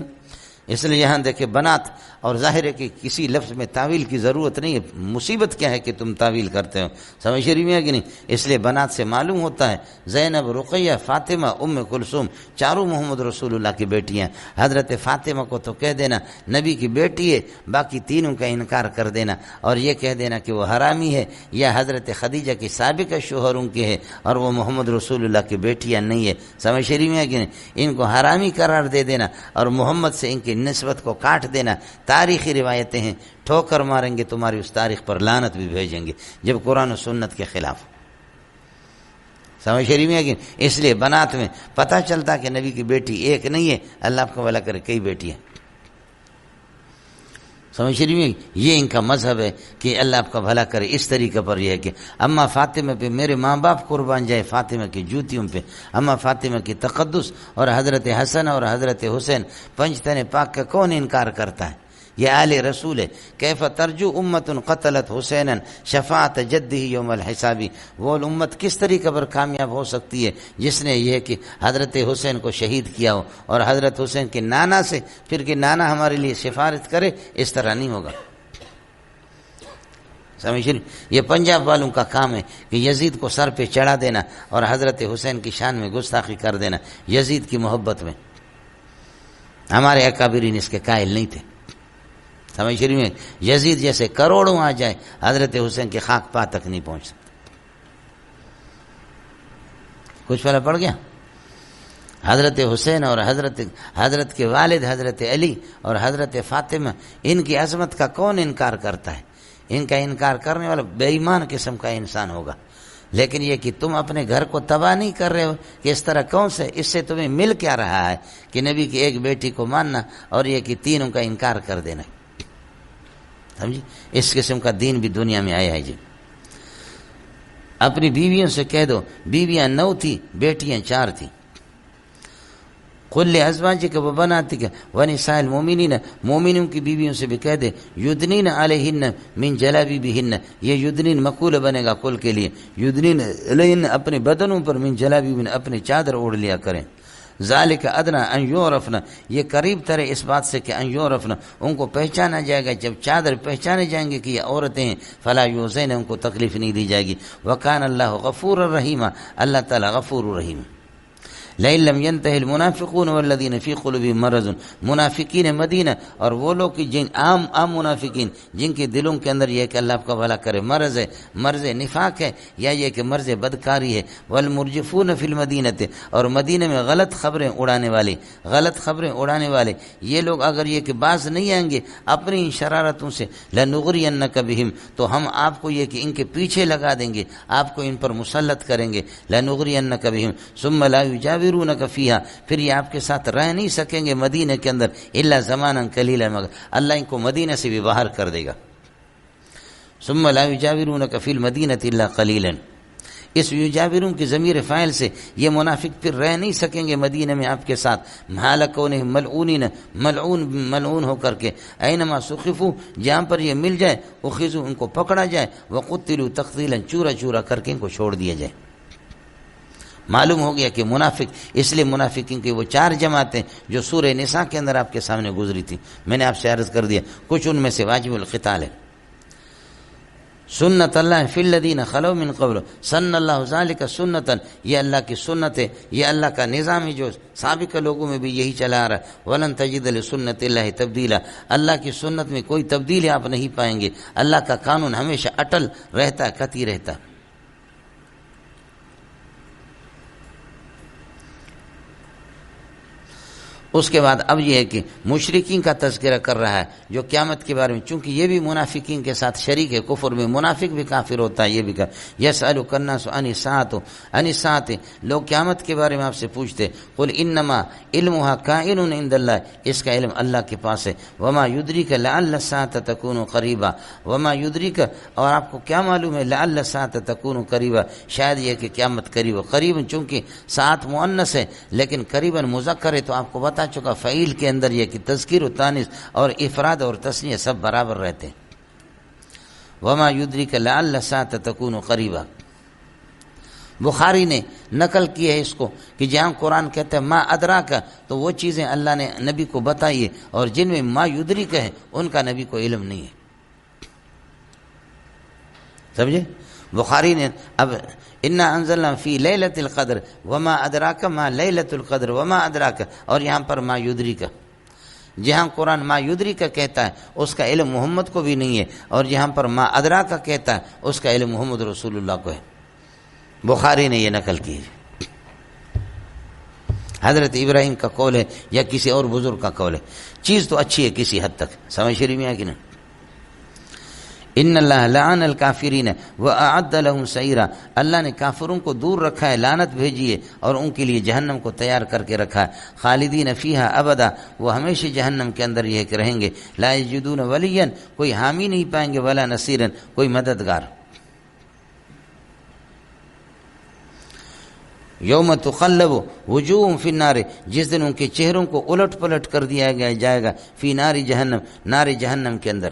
A: اس لیے یہاں دیکھیں بنات، اور ظاہر ہے کہ کسی لفظ میں تعویل کی ضرورت نہیں ہے، مصیبت کیا ہے کہ تم تعویل کرتے ہو، سمجھ رہی میں کہ نہیں؟ اس لیے بنات سے معلوم ہوتا ہے زینب، رقیہ، فاطمہ، ام کلثوم چاروں محمد رسول اللہ کی بیٹیاں۔ حضرت فاطمہ کو تو کہہ دینا نبی کی بیٹی ہے، باقی تینوں کا انکار کر دینا، اور یہ کہہ دینا کہ وہ حرامی ہے، یا حضرت خدیجہ کی سابقہ شوہروں کی ہے اور وہ محمد رسول اللہ کی بیٹیاں نہیں ہے، سمجھ رہی میں کہ نہیں؟ ان کو حرامی قرار دے دینا اور محمد سے ان کی نسبت کو کاٹ دینا۔ تاریخی روایتیں ہیں، ٹھوکر ماریں گے تمہاری اس تاریخ پر، لعنت بھی بھیجیں گے جب قرآن و سنت کے خلاف، سمجھ رہی میں کہ اس لیے بنات میں پتہ چلتا کہ نبی کی بیٹی ایک نہیں ہے، اللہ آپ کو بھلا کرے کئی بیٹی ہیں، سمجھ رہی میں؟ یہ ان کا مذہب ہے کہ اللہ آپ کا بھلا کرے۔ اس طریقے پر یہ ہے کہ اما فاطمہ پہ میرے ماں باپ قربان جائے، فاطمہ کی جوتیوں پہ، اما فاطمہ کی تقدس، اور حضرت حسن اور حضرت حسین پنجتن پاک کا کون انکار کرتا ہے؟ یہ آل رسول ہے۔ کیف ترجو امت قتلت حسینا شفاعت جدہ یوم الحسابی، وہ امت کس طریقے پر کامیاب ہو سکتی ہے جس نے یہ کہ حضرت حسین کو شہید کیا ہو، اور حضرت حسین کے نانا سے پھر کہ نانا ہمارے لیے سفارت کرے، اس طرح نہیں ہوگا، سمجھ رہی؟ یہ پنجاب والوں کا کام ہے کہ یزید کو سر پہ چڑھا دینا اور حضرت حسین کی شان میں گستاخی کر دینا، یزید کی محبت میں۔ ہمارے اکابرین اس کے قائل نہیں تھے. سمجھ شریف میں یزید جیسے کروڑوں آ جائے حضرت حسین کے خاک پا تک نہیں پہنچ سکتے. کچھ فرق پڑ گیا. حضرت حسین اور حضرت کے والد حضرت علی اور حضرت فاطمہ، ان کی عظمت کا کون انکار کرتا ہے؟ ان کا انکار کرنے والا بے ایمان قسم کا انسان ہوگا. لیکن یہ کہ تم اپنے گھر کو تباہ نہیں کر رہے ہو کہ اس طرح کون سے، اس سے تمہیں مل کیا رہا ہے کہ نبی کی ایک بیٹی کو ماننا اور یہ کہ تینوں کا انکار کر دینا. سمجھی، اس قسم کا دین بھی دنیا میں آیا ہے. جی اپنی بیویوں سے کہہ دو، بیویاں 9 تھی، بیٹیاں 4 تھیں. قل ازواجک و بناتک ونساء المؤمنین، مومنوں کی بیویوں سے بھی کہہ دے یدنین علیہن من جلابیبہن. یہ یدنین مقول بنے گا کل کے لیے. یدنین علیہن اپنے بدنوں پر، من جلابیبہن اپنے چادر اوڑھ لیا کریں. ذالک ادنی ان یعرفن، یہ قریب تر اس بات سے کہ ان یعرفن ان کو پہچانا جائے گا. جب چادر پہچانے جائیں گے کہ یہ عورتیں ہیں، فلا یؤذین ان کو تکلیف نہیں دی جائے گی. وکان اللہ غفور الرحیم، اللہ تعالی غفور الرحیم. لئن لم ينتهي المنافقون والذين في قلوبهم مرض، منافقین مدینہ اور وہ لوگ جن عام منافقین جن کے دلوں کے اندر یہ کہ اللہ آپ کا بھلا کرے مرض ہے، مرض نفاق ہے یا یہ کہ مرض بدکاری ہے. والمرجفون فی المدینہ، اور مدینہ میں غلط خبریں اڑانے والے یہ لوگ اگر یہ کہ باز نہیں آئیں گے اپنی شرارتوں سے، لنغرینک بہم، تو ہم آپ کو یہ کہ ان کے پیچھے لگا دیں گے، آپ کو ان پر مسلط کریں گے. لنغرینک بہم ثم لا یجاورونک فیہا، پھر یہ آپ کے ساتھ رہ نہیں سکیں گے مدینہ کے اندر الا زمانا قلیلا، مگر اللہ ان کو مدینہ سے بھی باہر کر دے گا. ثم لا یجاورونک فی المدینہ الا قلیلا، اس یجاورون کی ضمیر فاعل سے یہ منافق پھر رہ نہیں سکیں گے مدینہ میں آپ کے ساتھ. حال کونہم ملعونین، ملعون ہو کر کے. اینما سخفوا، جہاں پر یہ مل جائے، اخذوا ان کو پکڑا جائے، وقتلوا تقتیلا، چورا چورا کر کے ان کو چھوڑ دیا جائے. معلوم ہو گیا کہ منافق، اس لیے منافقین کی وہ 4 جماعتیں جو سورہ نساء کے اندر آپ کے سامنے گزری تھی، میں نے آپ سے عرض کر دیا کچھ ان میں سے واجب القتال ہے. سنت اللہ فی الذین خلو من قبل، سن اللہ ذالک سنتا، یہ اللہ کی سنت ہے، یہ اللہ کا نظام ہے جو سابق لوگوں میں بھی یہی چلا آ رہا ہے. ولن تجد لسنت اللہ تبدیلا، اللہ کی سنت میں کوئی تبدیلی آپ نہیں پائیں گے. اللہ کا قانون ہمیشہ اٹل رہتا ہے، قطعی رہتا ہے. اس کے بعد اب یہ ہے کہ مشرکین کا تذکرہ کر رہا ہے جو قیامت کے بارے میں، چونکہ یہ بھی منافقین کے ساتھ شریک ہے کفر میں، منافق بھی کافر ہوتا ہے. یہ بھی یسألک الناس عن الساعۃ، لوگ قیامت کے بارے میں آپ سے پوچھتے، قل انما علمها کائن عند اللہ، اس کا علم اللہ کے پاس ہے. وما یدریک لعل الساعۃ تکون قریبا، وما یدریک، اور آپ کو کیا معلوم ہے، لعل الساعۃ تکون قریبا، شاید یہ کہ قیامت قریب ہو. قریباً چونکہ ساعت مؤنث ہے لیکن قریباً مذکر ہے، تو آپ کو بتا چکا فعیل کے اندر یہ کہ تذکیر و تانیث اور افراد اور تثنیہ سب برابر رہتے ہیں. وما یدریک لعل الساعۃ تکون قریبا. بخاری نے نقل کی ہے اس کو کہ جہاں قرآن کہتا ہے ما ادراک، تو وہ چیزیں اللہ نے نبی کو بتائی ہے، اور جن میں ما یدریک ہے ان کا نبی کو علم نہیں ہے. سمجھے؟ بخاری نے اب انا انزلنا فی لیلۃ القدر وما ادراک ما لیلۃ القدر وما ادراک، اور یہاں پر ما یدریک، جہاں قرآن ما یدریک کہتا ہے اس کا علم محمد کو بھی نہیں ہے، اور جہاں پر ما ادراک کہتا ہے اس کا علم محمد رسول اللہ کو ہے. بخاری نے یہ نقل کی ہے. حضرت ابراہیم کا قول ہے یا کسی اور بزرگ کا قول ہے. چیز تو اچھی ہے کسی حد تک، سمجھ شریف میں ہے کہ نہیں. ان اللہ لعن الکافرین واعد لهم سعیرا، اللہ نے کافروں کو دور رکھا ہے، لعنت بھیجی ہے اور ان کے لیے جہنم کو تیار کر کے رکھا ہے. خالدین فیہا ابدا، وہ ہمیشہ جہنم کے اندر یہ کہ رہیں گے. لا یجدون ولیا، کوئی حامی نہیں پائیں گے، ولا نصیرا، کوئی مددگار. یوم تقلب وجوہہم فی النار، جس دن ان کے چہروں کو الٹ پلٹ کر دیا جائے گا، فی نار جہنم، نار جہنم کے اندر.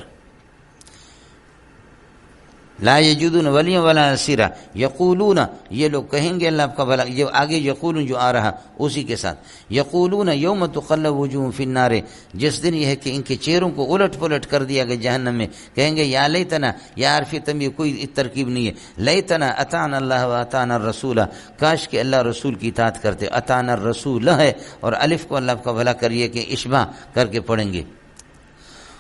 A: لا یجدون ولیٰ ولا نصیرا یقولون، یہ لوگ کہیں گے اللہ آپ کا بھلا، یہ آگے یقولون جو آ رہا اسی کے ساتھ یقولون یوم تقلب وجوہہم فی النار، جس دن یہ ہے کہ ان کے چہروں کو الٹ پلٹ کر دیا گیا جہنم میں، کہیں گے یا لیتنا، یا عرف تنبیہ کوئی ترکیب نہیں ہے، لیتنا اطعنا اللہ و اطعنا الرسول، کاش کہ اللہ رسول کی اطاعت کرتے، اطعنا الرسول ہے اور الف کو اللہ آپ کا بھلا کریے کہ اشباع کر کے پڑھیں گے۔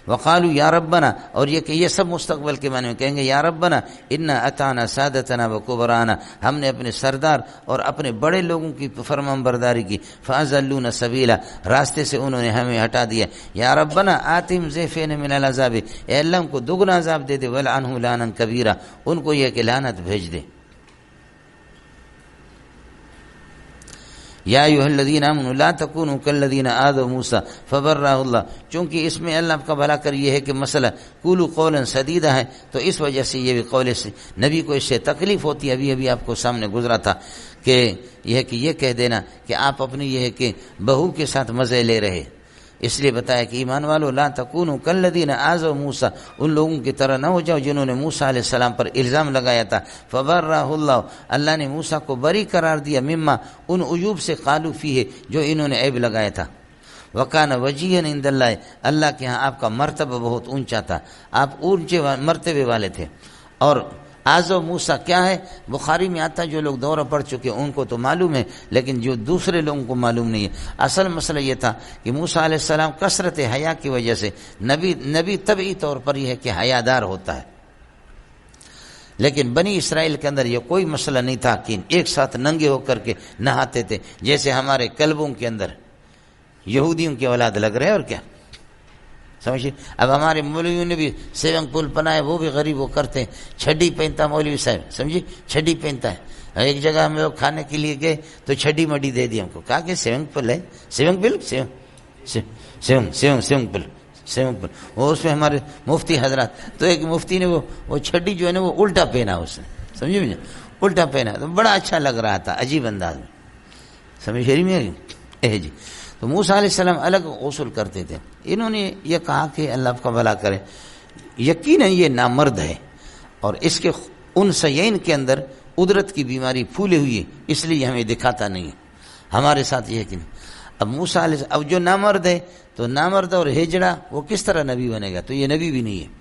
A: وقالوا یا ربنا، اور یہ کہ یہ سب مستقبل کے معنی میں کہیں گے یا ربنا انا اطعنا سادتنا و کبرانا، ہم نے اپنے سردار اور اپنے بڑے لوگوں کی فرمانبرداری کی، فاضلونا سبیلا، راستے سے انہوں نے ہمیں ہٹا دیا، یا ربنا آتہم ضعفین من العذاب، اے اللہ ان کو دگنا عذاب دے دے، ولعنہ لعنا کبیرا، ان کو یہ کہ لعنت بھیج دے۔ یا ایھا الذین آمنوا لا تکونوا کالذین آذوا موسیٰ فبرأہ اللہ، چونکہ اس میں اللہ کا بھلا کر یہ ہے کہ مسئلہ قولوا قولا سدیدا ہے، تو اس وجہ سے یہ بھی قول سے نبی کو اس سے تکلیف ہوتی ہے۔ ابھی آپ کو سامنے گزرا تھا کہ یہ کہہ دینا کہ آپ اپنی یہ ہے کہ بہو کے ساتھ مزے لے رہے، اس لیے بتایا کہ ایمان والو لا تکونوا کالذین آذوا موسیٰ، ان لوگوں کی طرح نہ ہو جاؤ جنہوں نے موسیٰ علیہ السلام پر الزام لگایا تھا، فبرأہ اللہ، اللہ نے موسیٰ کو بری قرار دیا، مما، ان عیوب سے قالوا فیہ، جو انہوں نے عیب لگایا تھا، وکان وجیہا عند اللہ، اللہ کے ہاں آپ کا مرتبہ بہت اونچا تھا، آپ اونچے مرتبے والے تھے۔ اور آذوا موسیٰ کیا ہے؟ بخاری میں آتا ہے، جو لوگ دورہ پڑھ چکے ان کو تو معلوم ہے، لیکن جو دوسرے لوگوں کو معلوم نہیں ہے۔ اصل مسئلہ یہ تھا کہ موسیٰ علیہ السلام کثرت حیا کی وجہ سے نبی طبعی طور پر یہ ہے کہ حیادار ہوتا ہے، لیکن بنی اسرائیل کے اندر یہ کوئی مسئلہ نہیں تھا کہ ایک ساتھ ننگے ہو کر کے نہاتے تھے، جیسے ہمارے کلبوں کے اندر یہودیوں کی اولاد لگ رہے اور کیا سمجھے۔ اب ہمارے مولویوں نے بھی سیونگ پول بنائے، وہ بھی غریب وہ کرتے ہیں، چھڈی پہنتا مولوی صاحب، سمجھے، چھڈی پہنتا ہے۔ ایک جگہ ہم لوگ کھانے کے لیے گئے تو چھڈی مڈی دے دی ہم کو، کہا کہ سیونگ پول ہے، سیونگ پول، سیونگ پول، وہ اس میں ہمارے مفتی حضرات، تو ایک مفتی نے وہ چھڈی جو ہے نا وہ الٹا پہنا، اس نے، سمجھے مجھے، الٹا پہنا، تو بڑا اچھا لگ رہا تھا، عجیب انداز میں، سمجھ شریف میں جی۔ تو موسیٰ علیہ السلام الگ غسل کرتے تھے۔ انہوں نے یہ کہا کہ اللہ آپ کا بھلا کرے، یقیناً یہ نامرد ہے اور اس کے انثیین کے اندر قدرت کی بیماری پھولے ہوئی ہے، اس لیے ہمیں دکھاتا نہیں ہے، ہمارے ساتھ یہ کہ نہیں۔ اب موسیٰ علیہ السلام، اب جو نامرد ہے تو نامرد اور ہجڑا وہ کس طرح نبی بنے گا؟ تو یہ نبی بھی نہیں ہے۔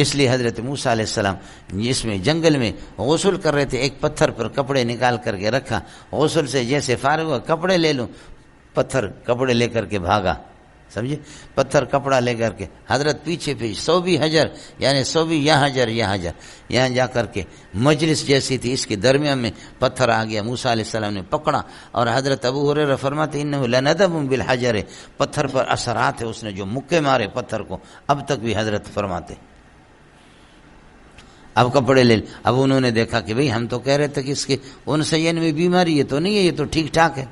A: اس لیے حضرت موسیٰ علیہ السلام اس میں جنگل میں غسل کر رہے تھے، ایک پتھر پر کپڑے نکال کر کے رکھا، غسل سے جیسے فارغ ہوا، کپڑے لے لوں، پتھر کپڑے لے کر کے بھاگا، سمجھے، پتھر کپڑا لے کر کے حضرت پیچھے 120 حجر، یعنی 120 یا حجر یہاں جا کر کے مجلس جیسی تھی، اس کے درمیان میں پتھر آ گیا، موسیٰ علیہ السلام نے پکڑا، اور حضرت ابو ہریرہ فرماتے انہ لندب بالحجر، پتھر پر اثرات ہے، اس نے جو مکے مارے پتھر کو، اب تک بھی حضرت فرماتے۔ اب کپڑے لے، اب انہوں نے دیکھا کہ بھئی ہم تو کہہ رہے تھے کہ اس کے انثیین میں بیماری ہے، تو نہیں ہے، یہ تو ٹھیک ٹھاک ہے،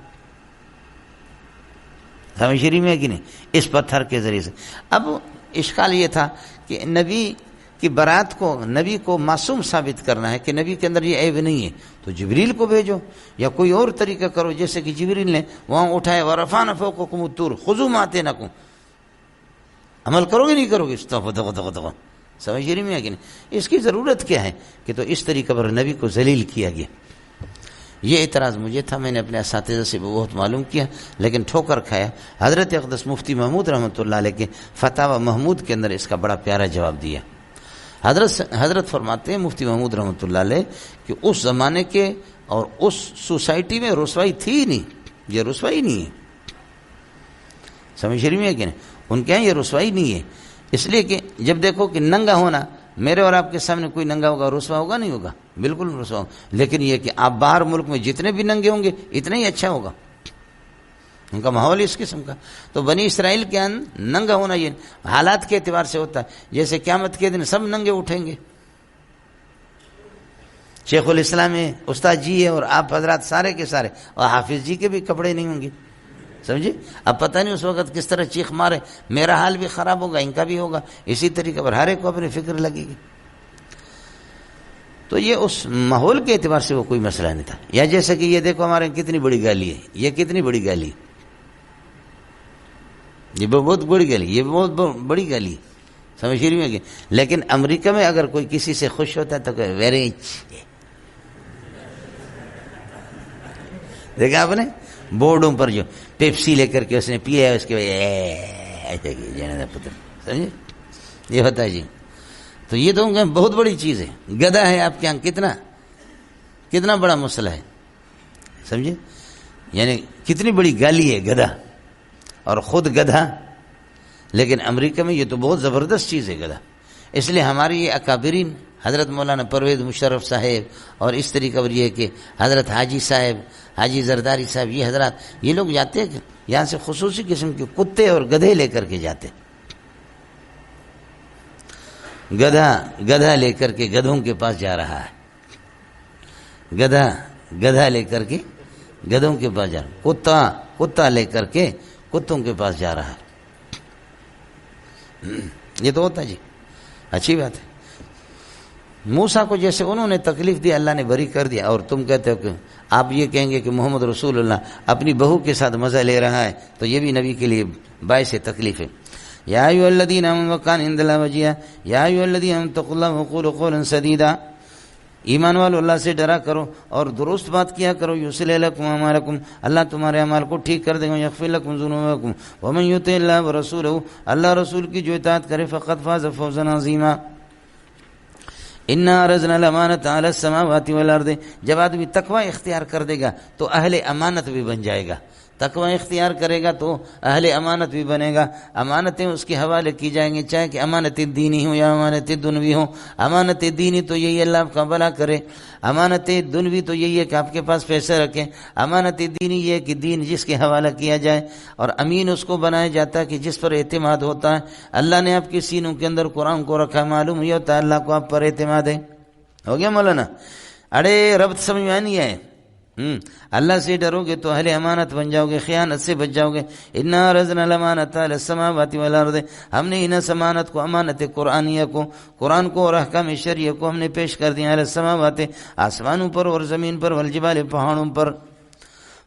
A: سمجھ شریف میں ہے کہ نہیں، اس پتھر کے ذریعے سے۔ اب اشکال یہ تھا کہ نبی کی برات کو، نبی کو معصوم ثابت کرنا ہے کہ نبی کے اندر یہ عیب نہیں ہے، تو جبریل کو بھیجو یا کوئی اور طریقہ کرو، جیسے کہ جبریل نے وہاں اٹھائے، ورفعنا فوقکم الطور خذوا ما آتیناکم، عمل کرو گے نہیں کرو گے، سمجھ رہی میں ہے کہ نہیں، اس کی ضرورت کیا ہے کہ تو اس طریقے پر نبی کو ذلیل کیا گیا۔ یہ اعتراض مجھے تھا، میں نے اپنے اساتذہ سے بہت معلوم کیا، لیکن ٹھوکر کھایا۔ حضرت اقدس مفتی محمود رحمۃ اللہ علیہ کے فتاوی محمود کے اندر اس کا بڑا پیارا جواب دیا۔ حضرت فرماتے ہیں مفتی محمود رحمۃ اللہ علیہ کہ اس زمانے کے اور اس سوسائٹی میں رسوائی تھی نہیں، یہ رسوائی نہیں ہے، سمجھ رہی میں ہے کہ نہیں، ان کے یہاں یہ رسوائی نہیں ہے، اس لیے کہ جب دیکھو کہ ننگا ہونا، میرے اور آپ کے سامنے کوئی ننگا ہوگا رسوا ہوگا نہیں ہوگا، بالکل رسوا ہوگا، لیکن یہ کہ آپ باہر ملک میں جتنے بھی ننگے ہوں گے اتنا ہی اچھا ہوگا، ان کا ماحول اس قسم کا۔ تو بنی اسرائیل کے اندر ننگا ہونا یہ حالات کے اعتبار سے ہوتا ہے، جیسے قیامت کے دن سب ننگے اٹھیں گے، شیخ الاسلام ہے، استاد جی ہے، اور آپ حضرات سارے کے سارے، اور حافظ جی کے بھی کپڑے نہیں ہوں گے، سمجھے۔ اب پتہ نہیں اس وقت کس طرح چیخ مارے، میرا حال بھی خراب ہوگا، ان کا بھی ہوگا، اسی طریقے پر ہر ایک کو اپنی فکر لگے گی۔ تو یہ اس ماحول کے اعتبار سے وہ کوئی مسئلہ نہیں تھا۔ یا جیسے کہ یہ دیکھو ہمارے کتنی بڑی گالی ہے، یہ کتنی بڑی گالی ہے، یہ بہت بڑی گالی، یہ بہت بڑی گالی، سمجھ رہی ہے کہ لیکن امریکہ میں اگر کوئی کسی سے خوش ہوتا ہے تو کہ ویری دیکھا آپ نے بورڈوں پر جو پیپسی لے کر کے اس نے پیا ہے اس کے ایسے پتر سمجھے یہ ہوتا ہے جی. تو یہ تو بہت بڑی چیز ہے. گدھا ہے آپ کے یہاں کتنا بڑا مسئلہ ہے سمجھے, یعنی کتنی بڑی گالی ہے گدھا, اور خود گدھا. لیکن امریکہ میں یہ تو بہت زبردست چیز ہے گدھا. اس لیے ہماری یہ اکابرین حضرت مولانا پرویز مشرف صاحب اور اس طریقہ پر یہ کہ حضرت حاجی صاحب, حاجی زرداری صاحب, یہ حضرات یہ لوگ جاتے ہیں یہاں سے خصوصی قسم کے کتے اور گدھے لے کر کے جاتے. گدھا لے کر کے گدھوں کے پاس جا رہا ہے. گدھا لے کر کے گدھوں کے پاس جا رہا ہے. کتا لے کر کے کتوں کے پاس جا رہا ہے. یہ تو ہوتا ہے جی, اچھی بات ہے. موسیٰ کو جیسے انہوں نے تکلیف دی اللہ نے بری کر دیا, اور تم کہتے ہو کہ آپ یہ کہیں گے کہ محمد رسول اللہ اپنی بہو کے ساتھ مزہ لے رہا ہے, تو یہ بھی نبی کے لیے باعث تکلیف ہے. یا ایھا الذین آمنوا وکان عند اللہ وجیہا یا ایھا الذین آمنوا اتقوا اللہ وقولوا قولا سدیدا. ایمان والو اللہ سے ڈرا کرو اور درست بات کیا کرو. یصلح لکم اعمالکم, اللہ تمہارے اعمال کو ٹھیک کر دے گا. یغفر لکم ذنوبکم ومن یطع اللہ ورسولہ, اللہ رسول کی جو اطاعت کرے فقد فاز فوزا عظیما. انا عرضنا الامانۃ علی السماوات والارض. جب آدمی تقوی اختیار کر دے گا تو اہل امانت بھی بن جائے گا. تقوی اختیار کرے گا تو اہل امانت بھی بنے گا. امانتیں اس کے حوالے کی جائیں گی, چاہے کہ امانت دینی ہو یا امانت دنوی ہو. امانت دینی تو یہی اللہ آپ کا بھلا کرے, امانت دنوی تو یہی ہے کہ آپ کے پاس پیسے رکھیں. امانت دینی یہ ہے کہ دین جس کے حوالہ کیا جائے, اور امین اس کو بنایا جاتا ہے کہ جس پر اعتماد ہوتا ہے. اللہ نے آپ کے سینوں کے اندر قرآن کو رکھا, معلوم یہ ہوتا ہے اللہ کو آپ پر اعتماد ہے. ہو گیا مولانا؟ اڑے ربط سمجھ میں نہیں ہے. اللہ سے ڈرو گے تو اہل امانت بن جاؤ گے, خیانت سے بچ جاؤ گے. انا عرضنا الامانۃ علی السماوات والارض, ہم نے ان امانت کو, امانت قرآنیہ کو, قرآن کو اور احکام شرعیہ کو ہم نے پیش کر دیا. علی السماوات, آسمانوں پر اور زمین پر, والجبال, پہاڑوں پر.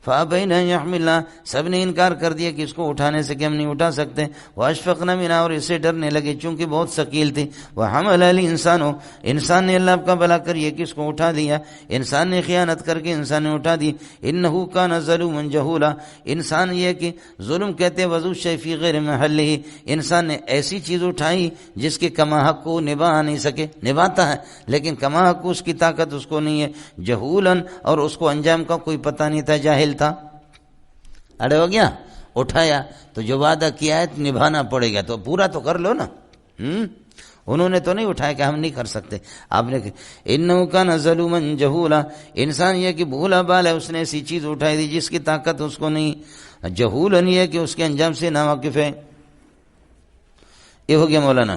A: فابین ان یحملنہ, سب نے انکار کر دیا کہ اس کو اٹھانے سے کہ ہم نہیں اٹھا سکتے. واشفقن منہا, اور اسے ڈرنے لگے چونکہ بہت ثقیل تھی. وحمل الانسان, انسان نے اللہ کا بھلا کر یہ کہ اس کو اٹھا دیا. انسان نے خیانت کر کے انسان نے اٹھا دی. انہ کان ظلوما جہولا, انسان یہ کہ ظلم کہتے وضو الشیء فی غیر محلہ, انسان نے ایسی چیز اٹھائی جس کے کما حق کو نبھا نہیں سکے. نبھاتا ہے لیکن کما حق اس کی طاقت اس کو نہیں ہے. جہولا, اور اس کو انجام کا کوئی پتہ نہیں تھا, جاہل تھا. اڑے ہو گیا, اٹھایا تو جو وعدہ کیا ہے نبھانا پڑے گا, تو پورا تو کر لو نا. انہوں نے تو نہیں اٹھایا کہ ہم نہیں کر سکتے. آپ نے کہ انہ کان ظلوما جہولا, انسان یہ کہ بھولا بال ہے, اس نے ایسی چیز اٹھائی دی جس کی طاقت اس کو نہیں. جہولا یہ کہ اس کے انجام سے ناواقف ہے. یہ ہو گیا مولانا.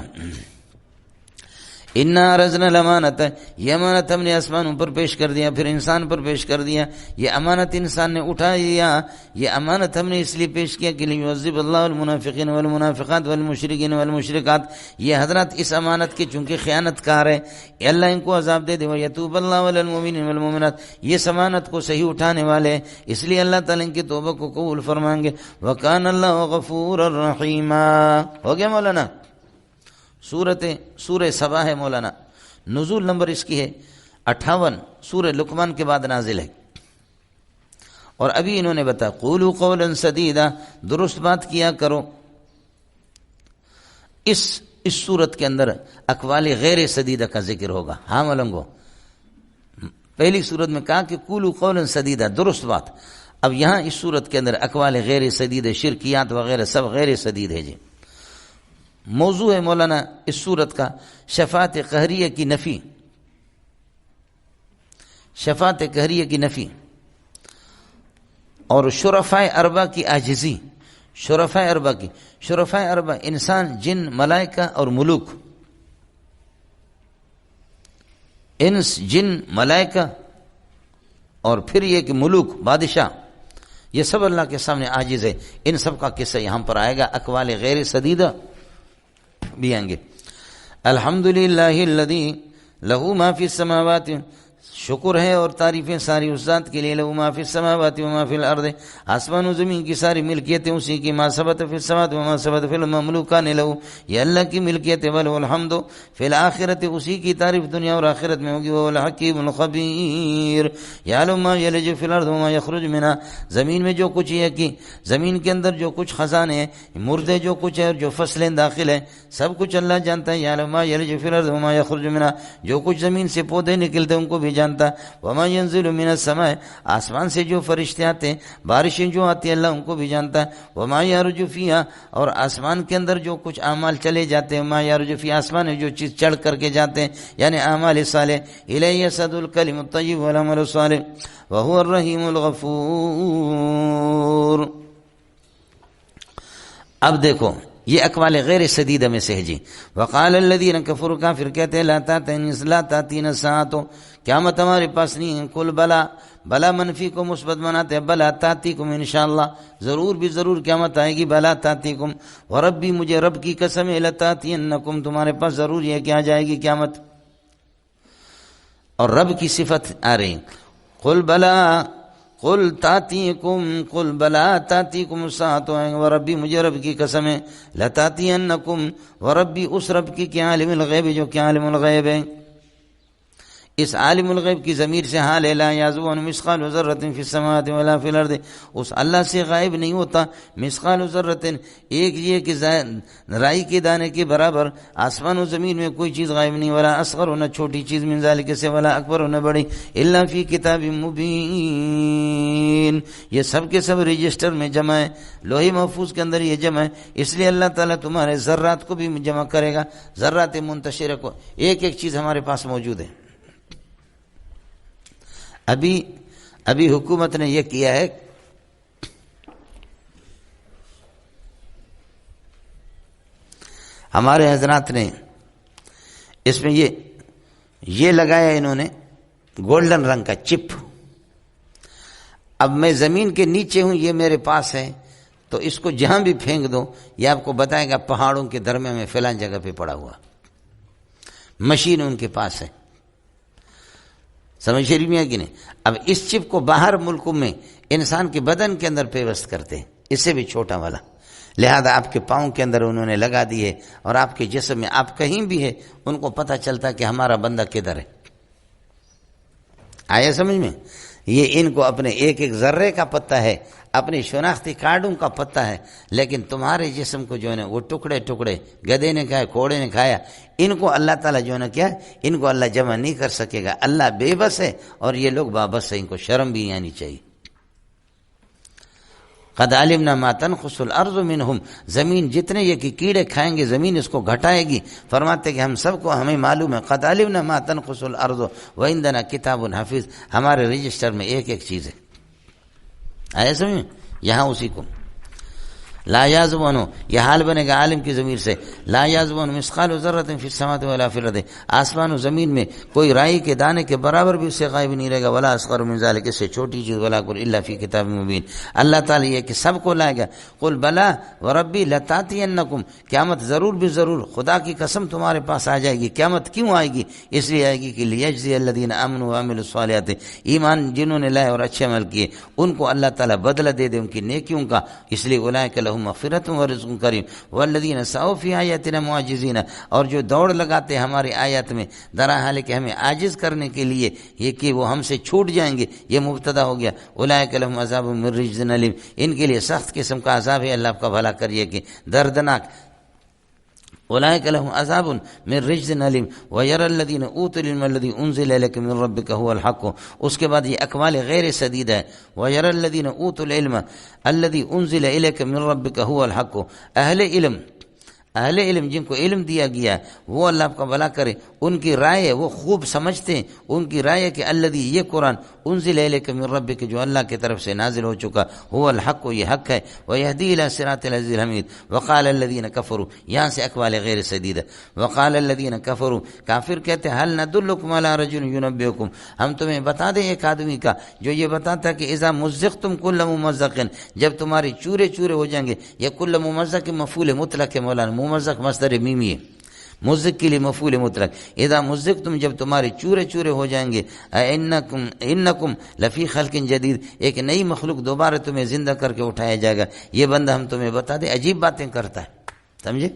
A: انا عرضنا الامانۃ, یہ امانت ہم نے آسمانوں پر پیش کر دیا, پھر انسان پر پیش کر دیا. یہ امانت انسان نے اٹھا لیا, یہ امانت ہم نے اس لیے پیش کیا کہ لیعذب اللہ المنافقین والمنافقات والمشرکین والمشرکات. یہ حضرات اس امانت کے چونکہ خیانت کار ہے, اللہ ان کو عذاب دے دے. ویتوب اللہ علی المؤمنین والمؤمنات, یہ امانت کو صحیح اٹھانے والے ہیں, اس لیے اللہ تعالیٰ ان کی توبہ کو قبول فرمائیں گے. وکان اللہ غفورا رحیما. ہو گیا مولانا؟ سورہ سبا ہے مولانا. نزول نمبر اس کی ہے 58, سورہ لقمان کے بعد نازل ہے. اور ابھی انہوں نے بتایا قولوا قولا سدیدا, درست بات کیا کرو. اس سورت کے اندر اقوال غیر سدیدہ کا ذکر ہوگا. ہاں ملنگو, پہلی سورت میں کہا کہ قولوا قولا سدیدا, درست بات. اب یہاں اس سورت کے اندر اقوال غیر سدید, شرکیات وغیرہ سب غیر سدید ہے جی. موضوع ہے مولانا اس سورت کا شفاعت قہریہ کی نفی. شفاعت قہریہ کی نفی اور شرفاء اربع کی عاجزی. شرفاء اربع کی, شرفاء اربع انسان, جن, ملائکہ اور ملوک. انس, جن, ملائکہ اور پھر یہ کہ ملوک, بادشاہ, یہ سب اللہ کے سامنے عاجز ہے. ان سب کا قصہ یہاں پر آئے گا. اقوال غیر سدیدہ بھی آئیں گے. الحمدللہ الذی لہ ما فی السماوات, شکر ہے اور تعریفیں ساری اس ذات کے لیے، لہو ما فی السماوات و ما فی الارض، آسمان و زمین کی ساری ملکیتیں اسی کی، ما ثبت فی السماوات و ما ثبت فی المملوکان لہو، یہ اللہ کی ملکیت ہے، ولہ الحمد فی الآخرۃ، اسی کی تعریف دنیا اور آخرت میں ہوگی، وہ الحکیم الخبیر، یعلم ما یلج فی الارض و ما یخرج منها، زمین میں جو کچھ ہے کہ زمین کے اندر جو کچھ خزانے ہیں، مردے جو کچھ ہے اور جو فصلیں داخل ہیں، سب کچھ اللہ جانتا ہے، یعلم ما یلج فی الارض و ما یخرج منها، جو کچھ زمین سے پودے نکلتے ہیں ان کو بھی جانتا، وما ينزل من السماء، آسمان سے جو فرشتے آتے ہیں، بارشیں جو آتی ہیں، اللہ ان کو بھی جانتا ہے، وما يرج فيها، اور آسمان کے اندر جو کچھ اعمال چلے جاتے ہیں، ما يرج فی، آسمان میں جو چیز چڑھ کر کے جاتے ہیں، یعنی اعمال صالح، الیہ يصعد الکلم الطیب والعمل الصالح وهو الرحیم الغفور۔ اب دیکھو یہ اقوال غیر سدیدہ میں سے ہے جی۔ وقال الذین کفروا، کافر کہتے ہیں لا تاتین الساعۃ، قیامت ہمارے پاس نہیں ہے، قل بلا، بلا منفی کو مثبت بناتے ہیں، بلا تاتیکم انشاءاللہ، ضرور بھی ضرور قیامت آئے گی، بلا تاتیکم، وربی، مجھے رب کی قسم ہے، لتاتینکم، تمہارے پاس ضرور ہے کہ آ جائے گی قیامت، اور رب کی صفت آ رہی، قل بلا، قل تاتیکم، قل بلا تاتیکم الساعۃ، وربی، مجھے رب کی قسم ہے، لتاتینکم، وربی، اس رب کی کہ عالم الغیب، جو کہ عالم الغیب ہے، اس عالم الغیب کی ضمیر سے حال ہے، لا یعزب عنہ مثقال ذرۃ فی السماوات ولا فی الارض، اس اللہ سے غائب نہیں ہوتا مثقال ذرۃ، ایک یہ کہ رائی کے دانے کے برابر آسمان و زمین میں کوئی چیز غائب نہیں، ولا اصغر، نہ چھوٹی چیز، من ذالک سے، ولا اکبر، نہ بڑی، الا فی کتاب مبین، یہ سب کے سب رجسٹر میں جمع ہے، لوح محفوظ کے اندر یہ جمع ہے، اس لیے اللہ تعالیٰ تمہارے ذرات کو بھی جمع کرے گا، ذرات منتشرہ کو، ایک ایک چیز ہمارے پاس موجود ہے۔ ابھی حکومت نے یہ کیا ہے، ہمارے حضرات نے اس میں یہ لگایا انہوں نے گولڈن رنگ کا چپ، اب میں زمین کے نیچے ہوں، یہ میرے پاس ہے، تو اس کو جہاں بھی پھینک دو یہ آپ کو بتائے گا پہاڑوں کے درمیان میں فلان جگہ پہ پڑا ہوا، مشین ان کے پاس ہے، سمجھ شریف میں ہے کہ نہیں؟ اب اس چپ کو باہر ملکوں میں انسان کے بدن کے اندر پیوست کرتے ہیں، اس سے بھی چھوٹا والا، لہذا آپ کے پاؤں کے اندر انہوں نے لگا دی ہے، اور آپ کے جسم میں آپ کہیں بھی ہے ان کو پتہ چلتا ہے کہ ہمارا بندہ کدھر ہے۔ آیا سمجھ میں؟ یہ ان کو اپنے ایک ایک ذرے کا پتہ ہے، اپنی شناختی کارڈوں کا پتہ ہے، لیکن تمہارے جسم کو جو ہے نا وہ ٹکڑے ٹکڑے گدے نے کھایا، کوڑے نے کھایا، ان کو اللہ تعالیٰ جو ہے نا کیا، ان کو اللہ جمع نہیں کر سکے گا، اللہ بے بس ہے اور یہ لوگ بابس ہیں، ان کو شرم بھی نہیں آنی چاہیے۔ قد علمنا ما تنقص الارض منہم، زمین جتنے یہ کہ کیڑے کھائیں گے زمین اس کو گھٹائے گی، فرماتے کہ ہم سب کو ہمیں معلوم ہے، قد علمنا ما تنقص الارض وعندنا کتاب حفیظ، ہمارے رجسٹر میں ایک ایک چیز ہے۔ آیا سمجھ؟ یہاں اسی کو لا یعزب عنہ، یہ حال بنے گا عالم کی ضمیر سے، لا یعزب عنہ مثقال ذرۃ فی السماوات ولا فی الارض، آسمان و زمین میں کوئی رائی کے دانے کے برابر بھی اس سے غائب نہیں رہے گا، ولا اصغر من ذلک، اس سے چھوٹی چیز، ولا اکبر الا فی کتاب مبین، اللہ تعالیٰ یہ کہ سب کو لائے گا، قل بلا وربی لتاتینکم، قیامت ضرور بھی ضرور، خدا کی قسم تمہارے پاس آ جائے گی۔ قیامت کیوں آئے گی؟ اس لیے آئے گی کہ لیجزی الذین آمنوا وعملوا الصالحات، ایمان جنہوں نے لائے اور اچھے عمل کیے ان کو اللہ تعالیٰ بدلہ دے دے ان کی نیکیوں کا، اس لیے اولئک لہم مغفرۃ ورزق کریم والذین سعوا فی آیاتنا معاجزین، اور جو دوڑ لگاتے ہیں ہماری آیات میں درحال کہ ہمیں عاجز کرنے کے لیے، یہ کہ وہ ہم سے چھوٹ جائیں گے، یہ مبتدا ہو گیا، اولئک لہم عذاب من رجز علیم، ان کے لیے سخت قسم کا عذاب ہے، اللہ کا بھلا کریے کہ دردناک، اولئک لهم عذاب من رجز علیم ویری الذین اوتوا العلم الذی انزل الیک من ربک هو الحق، اس کے بعد یہ اقوال غیر سدید ہے، ویری الذین اوتوا العلم الذی انزل الیک من ربک هو الحق، اہل علم جن کو علم دیا گیا ہے وہ اللہ آپ کا بھلا کرے، ان کی رائے وہ خوب سمجھتے ہیں، ان کی رائے کہ الذی، یہ قرآن انزل الیک من ربک، جو اللہ کی طرف سے نازل ہو چکا، هو الحق، یہ حق ہے، ویہدی الی صراط العزیز الحمید، وقال الذین کفروا، یہاں سے اقوال غیر سدید ہے، وقال الذین کفروا، کافر کہتے ہیں هل ندلکم علی رجل ینبئکم، ہم تمہیں بتا دیں ایک آدمی کا جو یہ بتاتا ہے کہ اذا مزقتم کل ممزق، جب تمہارے چورے چورے ہو جائیں گے، یہ کل ممزق مفعول مطلق ہے مولانا، ممزق مصدر میمی ہے، مزق کے لیے مفعول مطلق، اذا مزقتم جب تمہارے چورے چورے ہو جائیں گے، انکم لفی خلق جدید ایک نئی مخلوق دوبارہ تمہیں زندہ کر کے اٹھایا جائے گا، یہ بندہ ہم تمہیں بتا دیں عجیب باتیں کرتا ہے، سمجھے؟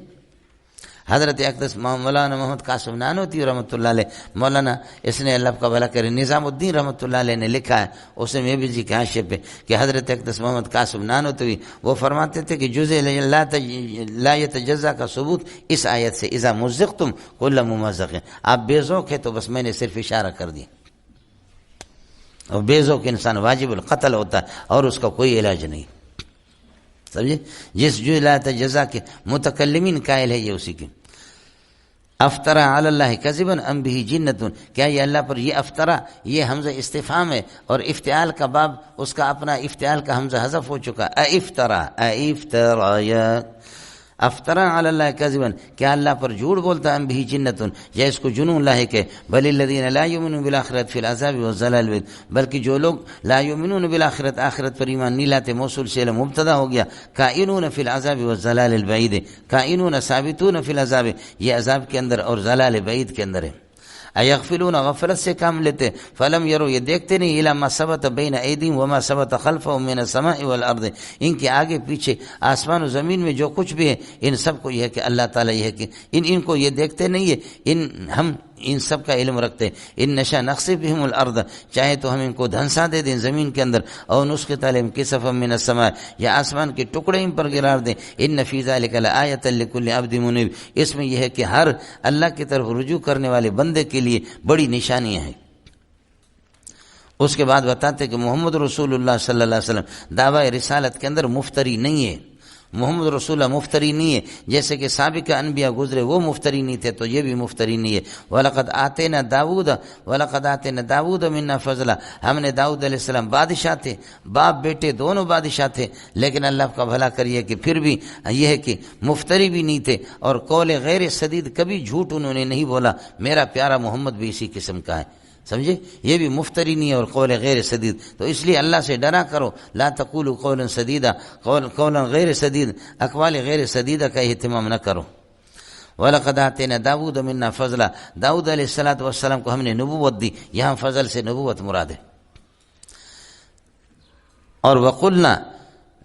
A: حضرت اقدس مولانا محمد قاسم نانوتوی رحمۃ اللہ علیہ، مولانا اس نے اللہ کا بھلا کرے نظام الدین رحمۃ اللہ علیہ نے لکھا ہے اس میں بھی جی کے حاشیے پہ کہ حضرت اقدس محمد قاسم نانوتوی وہ فرماتے تھے کہ جزء لا یتجزا کا ثبوت اس آیت سے، اذا مزقتم کل ممزق، آپ بے ذوق ہے تو بس میں نے صرف اشارہ کر دیا، اور بے ذوق انسان واجب القتل ہوتا ہے اور اس کا کوئی علاج نہیں، سمجھے؟ جس جو لا تجزا کے متکلمین قائل ہے یہ اسی کی۔ افطرا علی اللہ کذبا ام بہ جنۃ، کیا یہ اللہ پر یہ افطرا، یہ حمزہ استفہام ہے اور افتعال کا باب اس کا اپنا افتعال کا حمزہ حذف ہو چکا، افطرا افطرا علی اللہ کذبا، کیا اللہ پر جھوٹ بولتا ام بہ جنۃ، یا اس کو جنون لاحق ہے، بل الذین لا یؤمنون بالآخرۃ فی العذاب والضلال البعید، بلکہ جو لوگ لا یؤمنون بالآخرۃ آخرت پر ایمان نہیں لاتے، موصول سے مبتدا ہو گیا، کائنون فی العذاب والضلال البعید، کائنون ثابتون فی العذاب، یہ عذاب کے اندر اور ضلال بعید کے اندر ہے، ایغفلون غفلت سے کام لیتے، فلم یرو یہ دیکھتے نہیں، الی ما ثبت بین ایدیہم وما ثبت خلفہم من السماء والارض، ان کے آگے پیچھے آسمان و زمین میں جو کچھ بھی ہے ان سب کو یہ ہے کہ اللہ تعالیٰ یہ ہے کہ ان کو یہ دیکھتے نہیں ہے، ہم ان سب کا علم رکھتے، ان نشا نقصف بہم الارض، چاہے تو ہم ان کو دھنسا دے دیں زمین کے اندر، اور نسقط علیہم کسفا من السماء، یا آسمان کے ٹکڑے ان پر گرار دیں، ان فی ذلک لآیۃ لکل عبد منیب، اس میں یہ ہے کہ ہر اللہ کی طرف رجوع کرنے والے بندے کے لیے بڑی نشانیاں ہیں۔ اس کے بعد بتاتے کہ محمد رسول اللہ صلی اللہ علیہ وسلم دعوی رسالت کے اندر مفتری نہیں ہے، محمد رسول اللہ مفتری نہیں ہے، جیسے کہ سابق انبیاء گزرے وہ مفتری نہیں تھے تو یہ بھی مفتری نہیں ہے۔ وَلَقَدْ آتَيْنَا داؤد مِنَّا فَضْلًا، ہم نے داؤد علیہ السلام بادشاہ تھے، باپ بیٹے دونوں بادشاہ تھے، لیکن اللہ کا بھلا کریے کہ پھر بھی یہ ہے کہ مفتری بھی نہیں تھے، اور قول غیر سدید کبھی جھوٹ انہوں نے نہیں بولا، میرا پیارا محمد بھی اسی قسم کا ہے، سمجھے؟ یہ بھی مفتری نہیں ہے اور قول غیر سدید، تو اس لیے اللہ سے ڈرا کرو، لا تقولوا قولا سدیدا، قولا غیر سدید، اقوال غیر سدیدہ کا اہتمام نہ کرو۔ وَلَقَدْ آتَيْنَا داؤد مِنَّا فَضْلًا، داؤد علیہ السلام کو ہم نے نبوت دی، یہاں فضل سے نبوت مراد ہے۔ اور وَقُلْنَا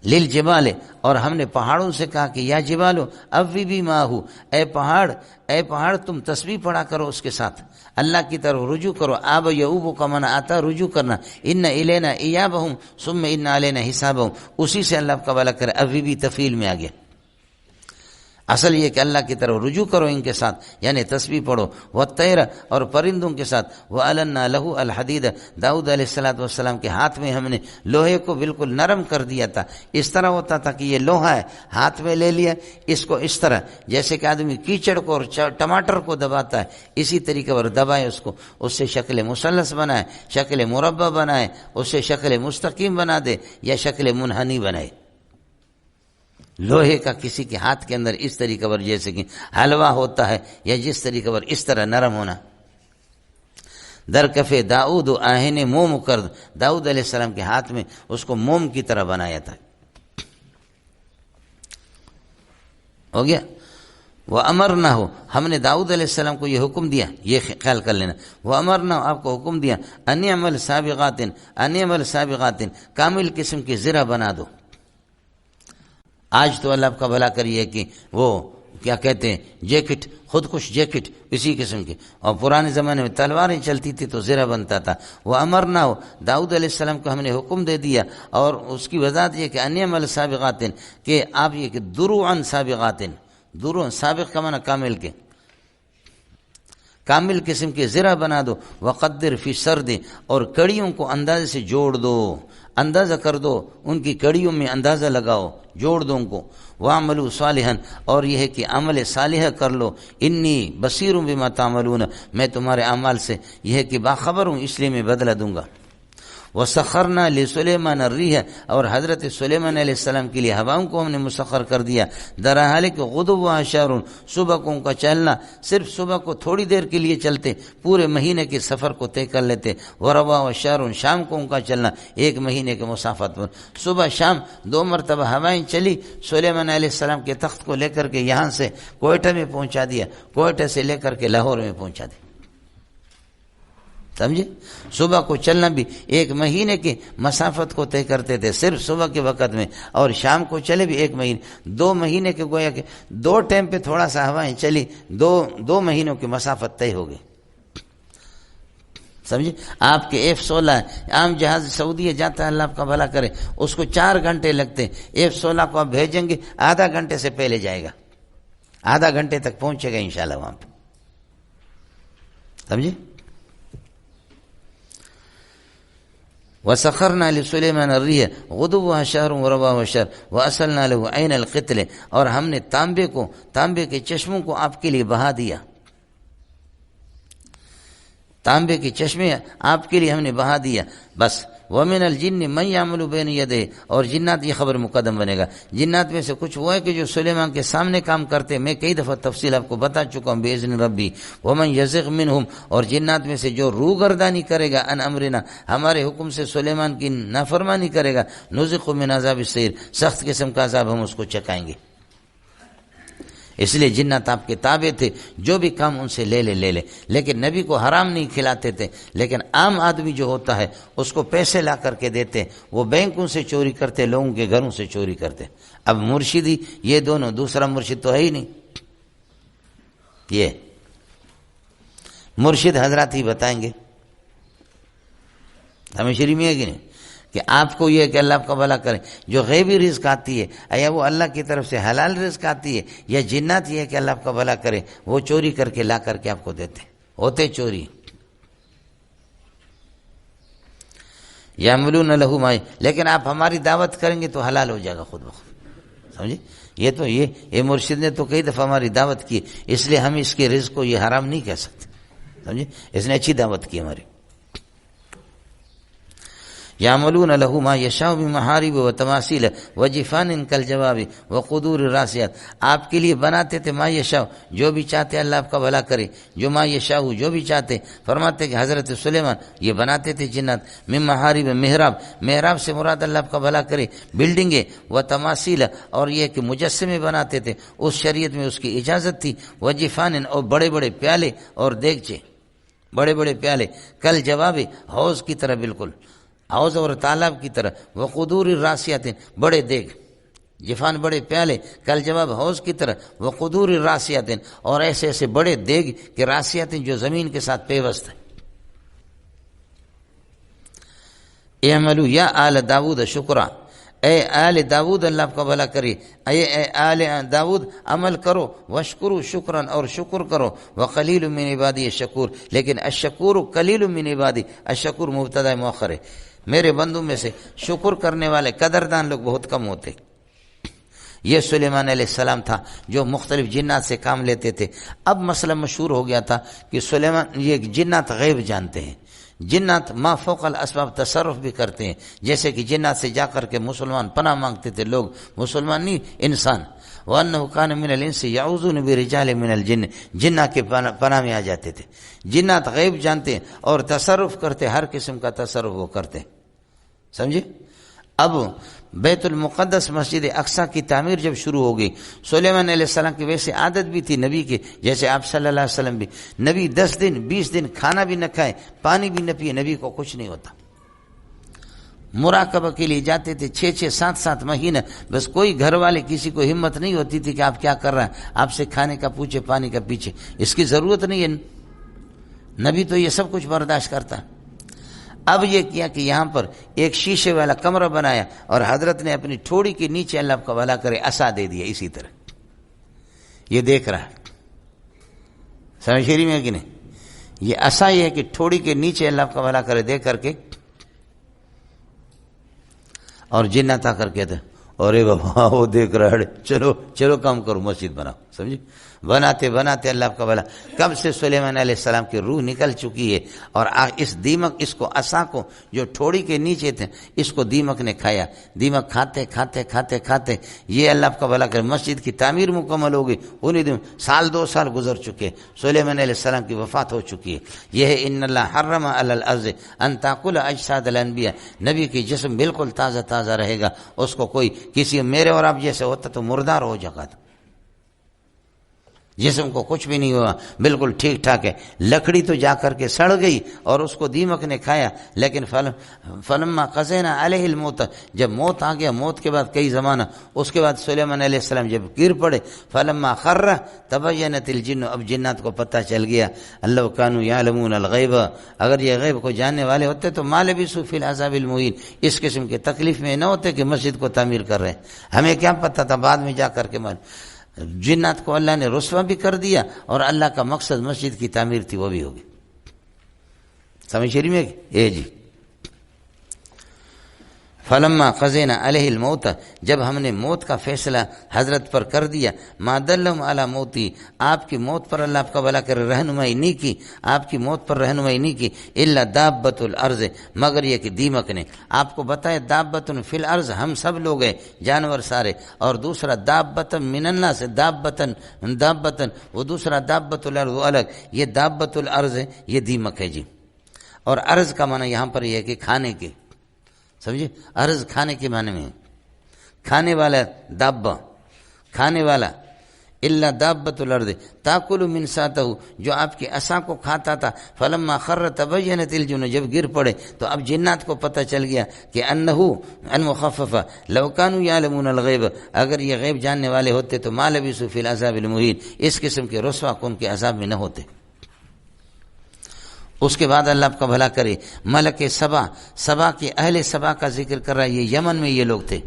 A: لِلْجِبَالِ، اور ہم نے پہاڑوں سے کہا کہ یا جبالو اوبی ماہو، اے پہاڑ تم تسبیح پڑھا کرو اس کے ساتھ، اللہ کی طرف رجوع کرو، آب یعوب کا معنی آتا رجوع کرنا، ان الینا ایابہم ثم ان علینا حسابہم، اسی سے اللہ کا بھلا کرے، اوبی تفعیل میں آ گیا، اصل یہ کہ اللہ کی طرف رجوع کرو ان کے ساتھ، یعنی تسبیح پڑھو، والطیر، اور پرندوں کے ساتھ، وَأَلَنَّا لَهُ الْحَدِيدَ، داؤد علیہ السلام کے ہاتھ میں ہم نے لوہے کو بالکل نرم کر دیا تھا، اس طرح ہوتا تھا کہ یہ لوہا ہے، ہاتھ میں لے لیا اس کو، اس طرح جیسے کہ آدمی کیچڑ کو اور ٹماٹر کو دباتا ہے، اسی طریقے پر دبائے اس کو، اس سے شکل مثلث بنائے، شکل مربع بنائے، اس سے شکل مستقیم بنا دے یا شکل منحنی بنائے، لوہے کا کسی کے ہاتھ کے اندر اس طریقے پر جیسے کہ حلوہ ہوتا ہے یا جس طریقے پر اس طرح نرم ہونا۔ درکف داؤد آہن موم کرد، داؤد علیہ السلام کے ہاتھ میں اس کو موم کی طرح بنایا تھا، ہو گیا۔ وَأَمَرْنَاهُ، ہم نے داؤد علیہ السلام کو یہ حکم دیا، یہ خیال کر لینا، وَأَمَرْنَاهُ، آپ کو حکم دیا، أَنْ يَعْمَلْ سَابِغَاتٍ، کامل قسم کی زرہ بنا دو۔ آج تو اللہ کا بھلا کریے کہ وہ کیا کہتے ہیں جیکٹ، خودکش جیکٹ اسی قسم کی، اور پرانے زمانے میں تلواریں چلتی تھی تو زرہ بنتا تھا۔ وہ امرنا ہو، داؤد علیہ السلام کو ہم نے حکم دے دیا، اور اس کی وضاحت یہ کہ انعمل سابغات، کہ آپ یہ کہ دروعن سابغات، درو سابق کا معنی کامل کے، کامل قسم کے زرہ بنا دو، وقدر فی سرد، اور کڑیوں کو اندازے سے جوڑ دو، اندازہ کر دو، ان کی کڑیوں میں اندازہ لگاؤ، جوڑ دو ان کو، وَعْمَلُوا صَالِحًا، اور یہ ہے کہ عمل صالحہ کر لو، انی بصیر بما تعملون، میں تمہارے اعمال سے یہ ہے کہ باخبر ہوں اس لیے میں بدلہ دوں گا۔ وسخرنا لسلیمان الریح، اور حضرت سلیمان علیہ السلام کے لیے ہواؤں کو ہم نے مسخر کر دیا، درحال کہ غدوها شهر، صبح کو ان کا چلنا، صرف صبح کو تھوڑی دیر کے لیے چلتے، پورے مہینے کے سفر کو طے کر لیتے، ورواها شهر، شام کو ان کا چلنا ایک مہینے کے مسافت پر، صبح شام 2 مرتبہ ہوائیں چلی، سلیمان علیہ السلام کے تخت کو لے کر کے یہاں سے کوئٹہ میں پہنچا دیا، کوئٹہ سے لے کر کے لاہور میں پہنچا دیا، سمجھے؟ صبح کو چلنا بھی ایک مہینے کی مسافت کو طے کرتے تھے صرف صبح کے وقت میں، اور شام کو چلے بھی ایک مہینے، 2 مہینے کے گویا کہ 2 ٹائم پہ تھوڑا سا ہوائیں چلی، 2 مہینوں کی مسافت طے ہو گئی، سمجھے؟ آپ کے F-16 عام جہاز سعودیہ جاتا ہے، اللہ آپ کا بھلا کرے، اس کو 4 گھنٹے لگتے، F-16 کو آپ بھیجیں گے آدھا گھنٹے سے پہلے جائے گا، آدھا گھنٹے تک پہنچے گا انشاءاللہ وہاں پہ، سمجھے؟ وسخرنا لسلیمان الریح غدوها شهر ورواها شهر وأسلنا له عین القطل، اور ہم نے تانبے کے چشموں کو آپ کے لیے بہا دیا، تانبے کے چشمے آپ کے لیے ہم نے بہا دیا، بس۔ ومن الجن من يعمل بين يديه، اور جنات، یہ خبر مقدم بنے گا، جنات میں سے کچھ وہ ہے کہ جو سلیمان کے سامنے کام کرتے، میں کئی دفعہ تفصیل آپ کو بتا چکا ہوں، باذن ربی۔ ومن يزغ منهم، اور جنات میں سے جو روگردانی کرے گا، ان امرنا، ہمارے حکم سے سلیمان کی نافرمانی کرے گا، نذقه من عذاب السعیر، سخت قسم کا عذاب ہم اس کو چکائیں گے۔ اس لیے جنات آپ کے تابع تھے، جو بھی کام ان سے لے لے، لیکن نبی کو حرام نہیں کھلاتے تھے، لیکن عام آدمی جو ہوتا ہے اس کو پیسے لا کر کے دیتے، وہ بینکوں سے چوری کرتے، لوگوں کے گھروں سے چوری کرتے۔ اب مرشدی یہ دونوں، دوسرا مرشد تو ہے ہی نہیں، یہ مرشد حضرات ہی بتائیں گے، ہمیں شریف میں ہے کہ نہیں، کہ آپ کو یہ کہ اللہ آپ کا بھلا کرے، جو غیبی رزق آتی ہے یا وہ اللہ کی طرف سے حلال رزق آتی ہے، یا جنات یہ کہ اللہ آپ کا بھلا کرے وہ چوری کر کے لا کر کے آپ کو دیتے، ہوتے چوری۔ یعملون لہ ما، لیکن آپ ہماری دعوت کریں گے تو حلال ہو جائے گا خود بخود، سمجھے؟ یہ تو یہ مرشد نے تو کئی دفعہ ہماری دعوت کی، اس لیے ہم اس کے رزق کو یہ حرام نہیں کہہ سکتے، سمجھے؟ اس نے اچھی دعوت کی ہماری۔ یعملون لہ ما یشاء من محارب و تماثیل و جفان کالجواب و قدور الراسیات، آپ کے لیے بناتے تھے ما یشاء، جو بھی چاہتے اللہ آپ کا بھلا کرے، جو ما یشاء جو بھی چاہتے، فرماتے کہ حضرت سلیمان یہ بناتے تھے جنات، من محارب، محراب سے مراد اللہ آپ کا بھلا کرے بلڈنگیں، و تماثیل، اور یہ کہ مجسمے بناتے تھے، اس شریعت میں اس کی اجازت تھی، و جفان، اور بڑے بڑے پیالے اور دیگچے، بڑے بڑے پیالے، کل جواب، حوض کی طرح، بالکل حوض اور تالاب کی طرح، وقدور الراسیات، بڑے دیگ، جفان بڑے پیالے، کل جواب حوض کی طرح، وقدور الراسیات، اور ایسے ایسے بڑے دیگ کہ راسیات جو زمین کے ساتھ پیوست ہیں۔ اعملوا یا آل داود شکرا، اے آل داود اللہ آپ کا بھلا کرے، اے آل داود عمل کرو، وشکرو شکرن، اور شکر کرو، وقلیل من عبادی الشکور، لیکن الشکور قلیل من عبادی، الشکور مبتدا مؤخر ہے، میرے بندوں میں سے شکر کرنے والے قدردان لوگ بہت کم ہوتے۔ یہ سلیمان علیہ السلام تھا جو مختلف جنات سے کام لیتے تھے۔ اب مسئلہ مشہور ہو گیا تھا کہ سلیمان، یہ جنات غیب جانتے ہیں، جنات ما فوق الاسباب تصرف بھی کرتے ہیں، جیسے کہ جنات سے جا کر کے مسلمان پناہ مانگتے تھے، لوگ مسلمان نہیں انسان، وَأَنَّهُ كَانَ مِنَ الْإِنسِ يَعُوذُونَ بِرِجَالٍ مِنَ الْجِنِّ، جنات کے پناہ میں آ جاتے تھے۔ جنات غیب جانتے ہیں اور تصرف کرتے، ہر قسم کا تصرف وہ کرتے، سمجھے؟ اب بیت المقدس مسجد اقصی کی تعمیر جب شروع ہو گئی، سلیمان علیہ السلام کی ویسے عادت بھی تھی نبی کی، جیسے آپ صلی اللہ علیہ وسلم بھی، نبی 10 دن 20 دن کھانا بھی نہ کھائے، پانی بھی نہ پیے، نبی کو کچھ نہیں ہوتا۔ مراقبہ کے لیے جاتے تھے 6 7 مہینہ، بس کوئی گھر والے کسی کو ہمت نہیں ہوتی تھی کہ آپ کیا کر رہے ہیں، آپ سے کھانے کا پوچھے، پانی کا پیچھے، اس کی ضرورت نہیں ہے، نبی تو یہ سب کچھ برداشت کرتا ہے۔ اب یہ کیا کہ یہاں پر ایک شیشے والا کمرہ بنایا، اور حضرت نے اپنی ٹھوڑی کے نیچے اللہ آپ کا بھلا کرے عصا دے دیا، اسی طرح یہ دیکھ رہا ہے، سمجھ شریف میں ہے کہ نہیں؟ یہ عصا یہ ہے کہ ٹھوڑی کے نیچے اللہ آپ کا بھلا کرے دے کر کے، اور جنات آ کر کہتے ارے بابا وہ دیکھ رہا ہے، چلو چلو کام کرو، مسجد بناؤ۔ سمجھے؟ بناتے بناتے اللہ کا بھلا کب سے سلیمان علیہ السلام کی روح نکل چکی ہے، اور اس دیمک، اس کو عصا کو جو ٹھوڑی کے نیچے تھے، اس کو دیمک نے کھایا۔ دیمک کھاتے کھاتے کھاتے کھاتے یہ اللہ کا بھلا کر مسجد کی تعمیر مکمل ہوگی، انہیں دن سال 2 سال گزر چکے، سلیمان علیہ السلام کی وفات ہو چکی ہے۔ یہ ہے ان اللہ حرم علی الارض ان تاکل اجساد الانبیاء، نبی کی جسم بالکل تازہ تازہ رہے گا، اس کو کوئی کسی میرے اور آپ جیسے ہوتا تو مردار ہو جاتا تھا، جسم کو کچھ بھی نہیں ہوا، بالکل ٹھیک ٹھاک ہے۔ لکڑی تو جا کر کے سڑ گئی اور اس کو دیمک نے کھایا، لیکن فلما قضینا علیہ الموت، جب موت آ گیا، موت کے بعد کئی زمانہ، اس کے بعد سلیمان علیہ السلام جب گر پڑے، فلما خر تبینت الجن، اب جنات کو پتہ چل گیا، اللہ کانوا یعلمون الغیب، اگر یہ غیب کو جاننے والے ہوتے تو ما لبثوا فی العذاب المہین، اس قسم کے تکلیف میں نہ ہوتے کہ مسجد کو تعمیر کر رہے ہیں۔ ہمیں کیا پتہ تھا، بعد میں جا کر کے جنات کو اللہ نے رسوا بھی کر دیا، اور اللہ کا مقصد مسجد کی تعمیر تھی وہ بھی ہوگی۔ سمجھ رہی میں اے جی، فلما قضینا علیہ الموت، جب ہم نے موت کا فیصلہ حضرت پر کر دیا، ما دلہم علی موتی، آپ کی موت پر اللہ آپ کا بھلا کر رہنمائی نہیں کی، آپ کی موت پر رہنمائی نہیں کی، الا دابۃ الارض، مگر یہ کہ دیمک نے آپ کو بتایا، دابۃ فی الارض، ہم سب لوگ ہیں، جانور سارے، اور دوسرا دابۃ من الناس، دابۃ وہ دوسرا دابۃ الارض وہ الگ، یہ دابۃ الارض ہے، یہ دیمک ہے جی۔ اور ارض کا معنی یہاں پر یہ ہے کہ کھانے کے، سمجھے؟ ارض کھانے کے معنی میں، کھانے والا دابہ، کھانے والا، الا دابۃ الارض تاکل من ساتہ، جو آپ کی عصا کو کھاتا تھا، فلما خر تبینت الجن، جب گر پڑے تو اب جنات کو پتہ چل گیا کہ انہ المخفف لو کانوا یعلمون الغیب، اگر یہ غیب جاننے والے ہوتے تو ما لبثوا فی العذاب المہین، اس قسم کے رسوا کن کے عذاب میں نہ ہوتے۔ اس کے بعد اللہ آپ کا بھلا کرے، ملک سبا، سبا کے اہل سبا کا ذکر کر رہا ہے، یہ یمن میں یہ لوگ تھے،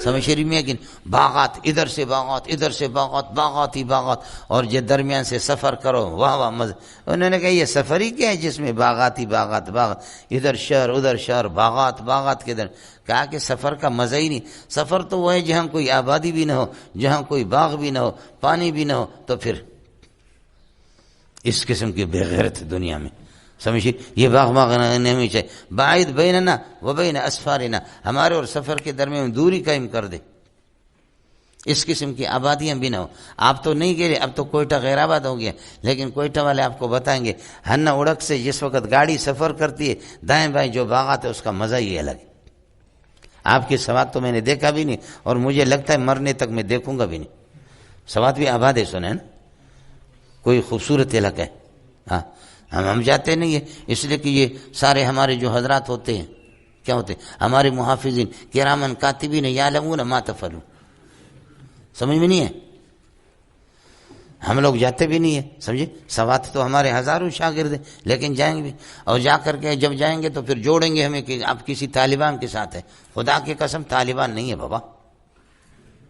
A: سمجھ شریف میں، لیکن باغات، ادھر سے باغات، ادھر سے باغات، باغات ہی باغات، اور یہ درمیان سے سفر کرو، واہ واہ مزہ۔ انہوں نے کہا یہ سفر ہی کیا ہے جس میں باغات ہی باغات، باغات، ادھر شہر ادھر شہر، باغات باغات کے در۔ کہا کہ سفر کا مزہ ہی نہیں، سفر تو وہ ہے جہاں کوئی آبادی بھی نہ ہو، جہاں کوئی باغ بھی نہ ہو، پانی بھی نہ ہو، تو پھر اس قسم کی بے غیرت دنیا میں، سمجھیے، یہ باغ نہیں ہوئی چاہیے۔ باعد بیننا و بین اسفارنا، ہمارے اور سفر کے درمیان دوری قائم کر دے، اس قسم کی آبادیاں بھی نہ ہو۔ آپ تو نہیں گئے، اب تو کوئٹہ غیر آباد ہو گیا، لیکن کوئٹہ والے آپ کو بتائیں گے، ہنہ اڑک سے جس وقت گاڑی سفر کرتی ہے، دائیں بائیں جو باغات ہے اس کا مزہ ہی الگ ہے۔ آپ کی سوات تو میں نے دیکھا بھی نہیں، اور مجھے لگتا ہے مرنے تک میں دیکھوں گا بھی نہیں۔ سوات بھی آباد ہے، سنے نا، کوئی خوبصورت علاقہ ہے، ہاں، ہم جاتے نہیں ہیں، اس لیے کہ یہ سارے ہمارے جو حضرات ہوتے ہیں، کیا ہوتے ہیں ہمارے محافظین، کرامن کاتبین یعلمون ما تفعلون، سمجھ میں نہیں ہے، ہم لوگ جاتے بھی نہیں ہیں، سمجھے؟ سوات تو ہمارے ہزاروں شاگرد ہیں، لیکن جائیں گے، اور جا کر کے جب جائیں گے تو پھر جوڑیں گے ہمیں کہ آپ کسی طالبان کے ساتھ ہیں۔ خدا کی قسم طالبان نہیں ہے بابا،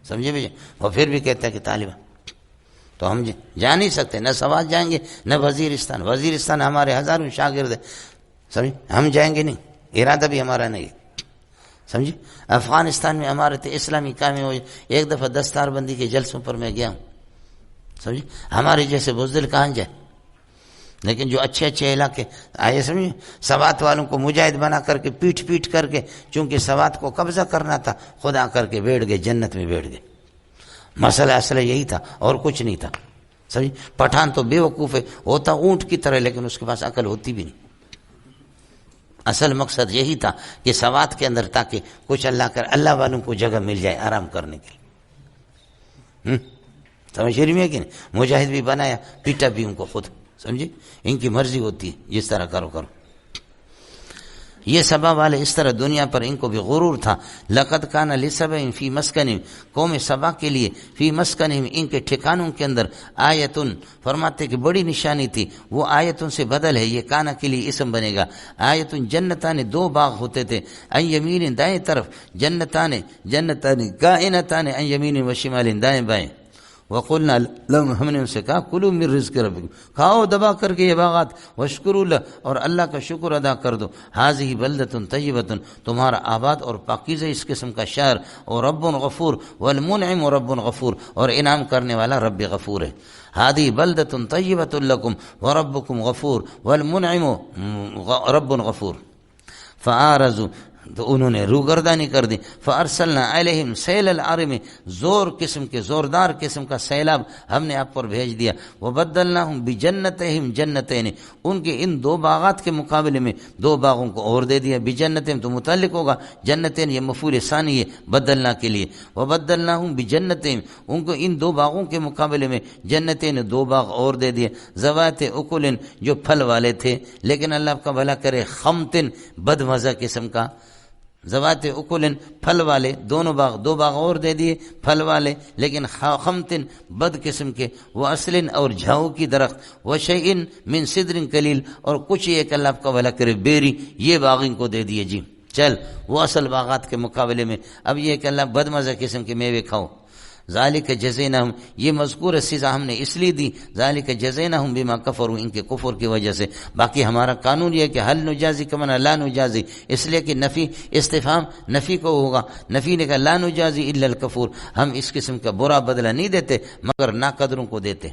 A: سمجھے بھی، اور پھر بھی کہتا ہے کہ طالبان، تو ہم جا نہیں سکتے، نہ سوات جائیں گے نہ وزیرستان، وزیرستان ہمارے ہزاروں شاگرد ہیں، سمجھے؟ ہم جائیں گے نہیں، ارادہ بھی ہمارا نہیں، سمجھے؟ افغانستان میں ہمارے تھے اسلامی کامیں ہوئے، ایک دفعہ دستار بندی کے جلسوں پر میں گیا ہوں، سمجھے؟ ہمارے جیسے بزدل کہاں جائے، لیکن جو اچھے اچھے علاقے آئے، سمجھے، سوات والوں کو مجاہد بنا کر کے پیٹ کر کے، چونکہ سوات کو قبضہ کرنا تھا، خدا کر کے بیٹھ گئے، جنت میں بیٹھ گئے۔ مسئلہ اصل یہی تھا اور کچھ نہیں تھا، سمجھے؟ پٹھان تو بے وقوف ہے، ہوتا اونٹ کی طرح، لیکن اس کے پاس عقل ہوتی بھی نہیں۔ اصل مقصد یہی تھا کہ سوات کے اندر تاکہ کچھ اللہ والوں کو جگہ مل جائے آرام کرنے کے لیے، سمجھ رہی میں کہ نہیں؟ مجاہد بھی بنایا، پیٹا بھی ان کو خود، سمجھے؟ ان کی مرضی ہوتی ہے، جس طرح کرو۔ یہ سبا والے اس طرح دنیا پر ان کو بھی غرور تھا۔ لقد کان لسبع فی مسکنہم، قوم سبا کے لیے، فی مسکنہم ان کے ٹھکانوں کے اندر، آیتن، فرماتے کہ بڑی نشانی تھی، وہ آیتن سے بدل ہے، یہ کانا کے لیے اسم بنے گا۔ آیتن جنتان، 2 باغ ہوتے تھے، ان یمین دائیں طرف، جنتان کائنتان ان یمین و شمال دائیں بائیں، وقلنا لهم، ہم نے ان سے کہا کلوا من رزق ربکم، کھاؤ دبا کر کے یہ باغات، واشکروا له، اور اللہ کا شکر ادا کر دو، هذه بلدۃ طیبۃ، تمہارا آباد اور پاکیزہ اس قسم کا شہر، اور رب غفور، والمنعم رب غفور، اور انعام کرنے والا رب غفور ہے۔ هذه بلدۃ طیبۃ لکم وربکم غفور والمنعم رب غفور۔ فاعرضوا، تو انہوں نے روگردانی کر دی، فارسلنا علیہم سیل العرم، زوردار قسم کا سیلاب ہم نے آپ پر بھیج دیا، وبدلناہم بجنتہم جنتین، ان کے ان دو باغات کے مقابلے میں دو باغوں کو اور دے دیا، بجنتہم تو متعلق ہوگا، جنتین یہ مفعول ثانی ہے بدلنا کے لیے، وبدلناہم بجنتہم، ان کو ان دو باغوں کے مقابلے میں جنتین دو باغ اور دے دیے، ذوات اکل، جو پھل والے تھے، لیکن اللہ آپ کا بھلا کرے، خمتن بد مزہ قسم کا، ذوات اکل پھل والے، دو باغ اور دے دیے پھل والے، لیکن خمتن بد قسم کے، وہ اصل اور جھاؤ کی درخت، وہ شیئن من صدر کلیل، اور کچھ ایک اللہ آپ کا بھلا کرے بیری، یہ باغین کو دے دیے جی، چل وہ اصل باغات کے مقابلے میں اب یہ کہ اللہ بد مزہ قسم کے میوے کھاؤ۔ ذالک جزیناہم، یہ مذکور سزا ہم نے اس لیے دی، ذالک جزیناہم بما کفروا، ان کے کفر کی وجہ سے۔ باقی ہمارا قانون یہ ہے کہ حل نجازی کمن لا نجازی، اس لیے کہ نفی استفہام نفی کو ہوگا، نفی نے کہا لا نجازی الا الکفور، ہم اس قسم کا برا بدلہ نہیں دیتے مگر ناقدروں کو دیتے۔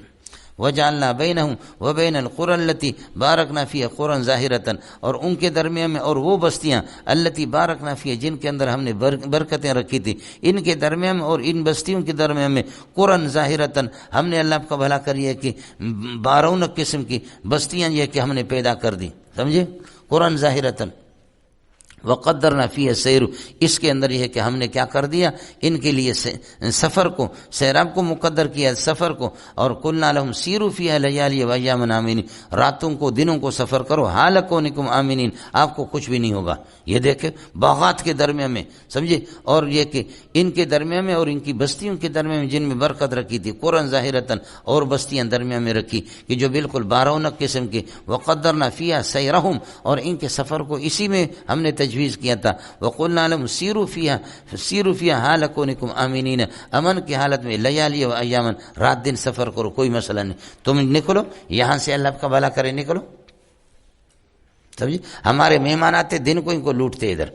A: وجعلنا بینہم وبین القری التی بارکنا فیہا قرى ظاہرۃ، اور ان کے درمیان میں اور وہ بستیاں التی بارکنا فیہا، جن کے اندر ہم نے برکتیں رکھی تھی، ان کے درمیان میں اور ان بستیوں کے درمیان میں قرى ظاہرۃ، ہم نے اللہ کا بھلا کریے کہ 12 قسم کی بستیاں یہ کہ ہم نے پیدا کر دی، سمجھے، قرى ظاہرۃ۔ وقدرنا فیہ سیر، اس کے اندر یہ ہے کہ ہم نے کیا کر دیا، ان کے لیے سفر کو، سیراب کو مقدر کیا، سفر کو، اور قلنا لہم سیروا فیہا لیالی و ایاما آمنین، راتوں کو دنوں کو سفر کرو، حال کونکم آمنین، آپ کو کچھ بھی نہیں ہوگا۔ یہ دیکھیں باغات کے درمیان میں، سمجھے، اور یہ کہ ان کے درمیان میں اور ان کی بستیوں کے درمیان میں جن میں برکت رکھی تھی، قرى ظاہرۃ، اور بستیاں درمیان میں رکھی کہ جو بالکل 12 قسم کی، وقدرنا فیہا سیرہم، اور ان کے سفر کو اسی میں ہم نے تجویز کیا تھا، وقلنا لهم سیروا فیہا حال کونکم آمنین، امن کی حالت میں، لیالی و ایاما، رات دن سفر کرو، کوئی مسئلہ نہیں، تم نکلو یہاں سے، اللہ کا بھلا کرے، نکلو، سمجھے۔ ہمارے مہمان آتے دن کو ان کو لوٹتے ادھر،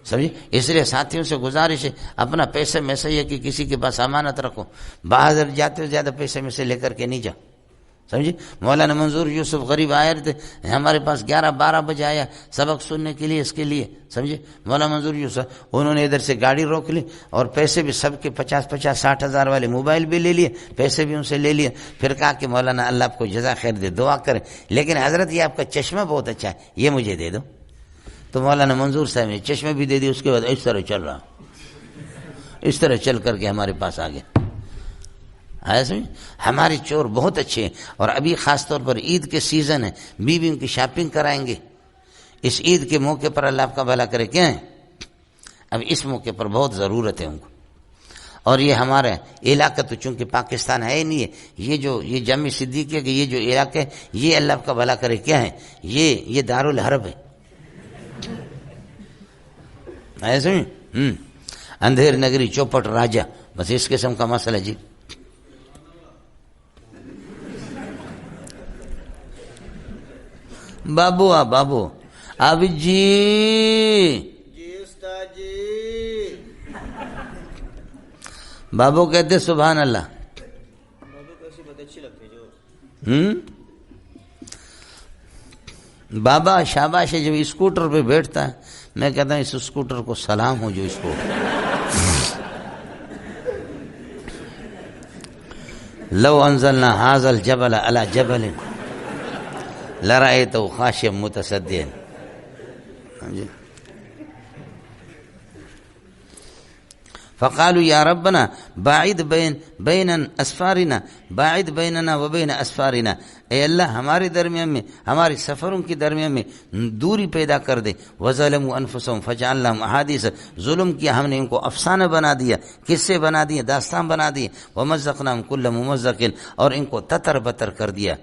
A: سمجھے، اس لیے ساتھیوں سے گزارش ہے اپنا پیسے میں سے یہ کہ کسی کے پاس امانت رکھو، باہر جاتے ہو زیادہ پیسے میں سے لے کر کے نہیں جاؤ، سمجھے۔ مولانا منظور یوسف غریب آئے تھے ہمارے پاس، 11-12 بجے آیا سبق سننے کے لیے، اس کے لیے، سمجھے، مولانا منظور یوسف، انہوں نے ادھر سے گاڑی روک لی اور پیسے بھی سب کے 50-60 ہزار والے موبائل بھی لے لیے، پیسے بھی ان سے لے لیے، پھر کہا کہ مولانا اللہ آپ کو جزا خیر دے، دعا کریں، لیکن حضرت یہ آپ کا چشمہ بہت اچھا ہے، یہ مجھے دے دو۔ تو مولانا منظور صاحب نے چشمہ بھی دے دی، اس کے بعد اس طرح چل رہا، اس طرح چل کر کے ہمارے پاس آ گیا۔ ہمارے چور بہت اچھے ہیں، اور ابھی خاص طور پر عید کے سیزن ہے، بیویوں کی شاپنگ کرائیں گے اس عید کے موقع پر، اللہ آپ کا بھلا کرے، کیا ہے اب اس موقع پر بہت ضرورت ہے ان کو۔ اور یہ ہمارا علاقہ تو چونکہ پاکستان ہے ہی نہیں ہے، یہ جامع صدیقیہ کے یہ جو علاقہ ہے، یہ اللہ آپ کا بھلا کرے کیا ہے، یہ دارالحرب ہے، ایسے اندھیر نگری چوپٹ راجہ، بس اس قسم کا مسئلہ جی۔ بابو اب جی
B: استاد جی،
A: بابو کہتے سبحان اللہ،
B: بابو کیسی بہت اچھی لگتی جو
A: بابا شاباش ہے۔ جب اسکوٹر پہ بیٹھتا ہے میں کہتا ہوں اس اسکوٹر کو سلام ہو جو اس کو لو انزلنا هذا الجبل على جبل لرأيته خاشعا متصدعا، فقالوا یا ربنا باعد باعد بیننا وبین اسفارنا، اے اللہ ہمارے درمیان میں، ہمارے سفروں کے درمیان میں دوری پیدا کر دے، وظلموا انفسهم فجعلناهم احادیث، ظلم کیا ہم نے ان کو افسانہ بنا دیا، قصے بنا دیے، داستان بنا دیے، ومزقناهم کل ممزق، اور ان کو تتر بتر کر دیا،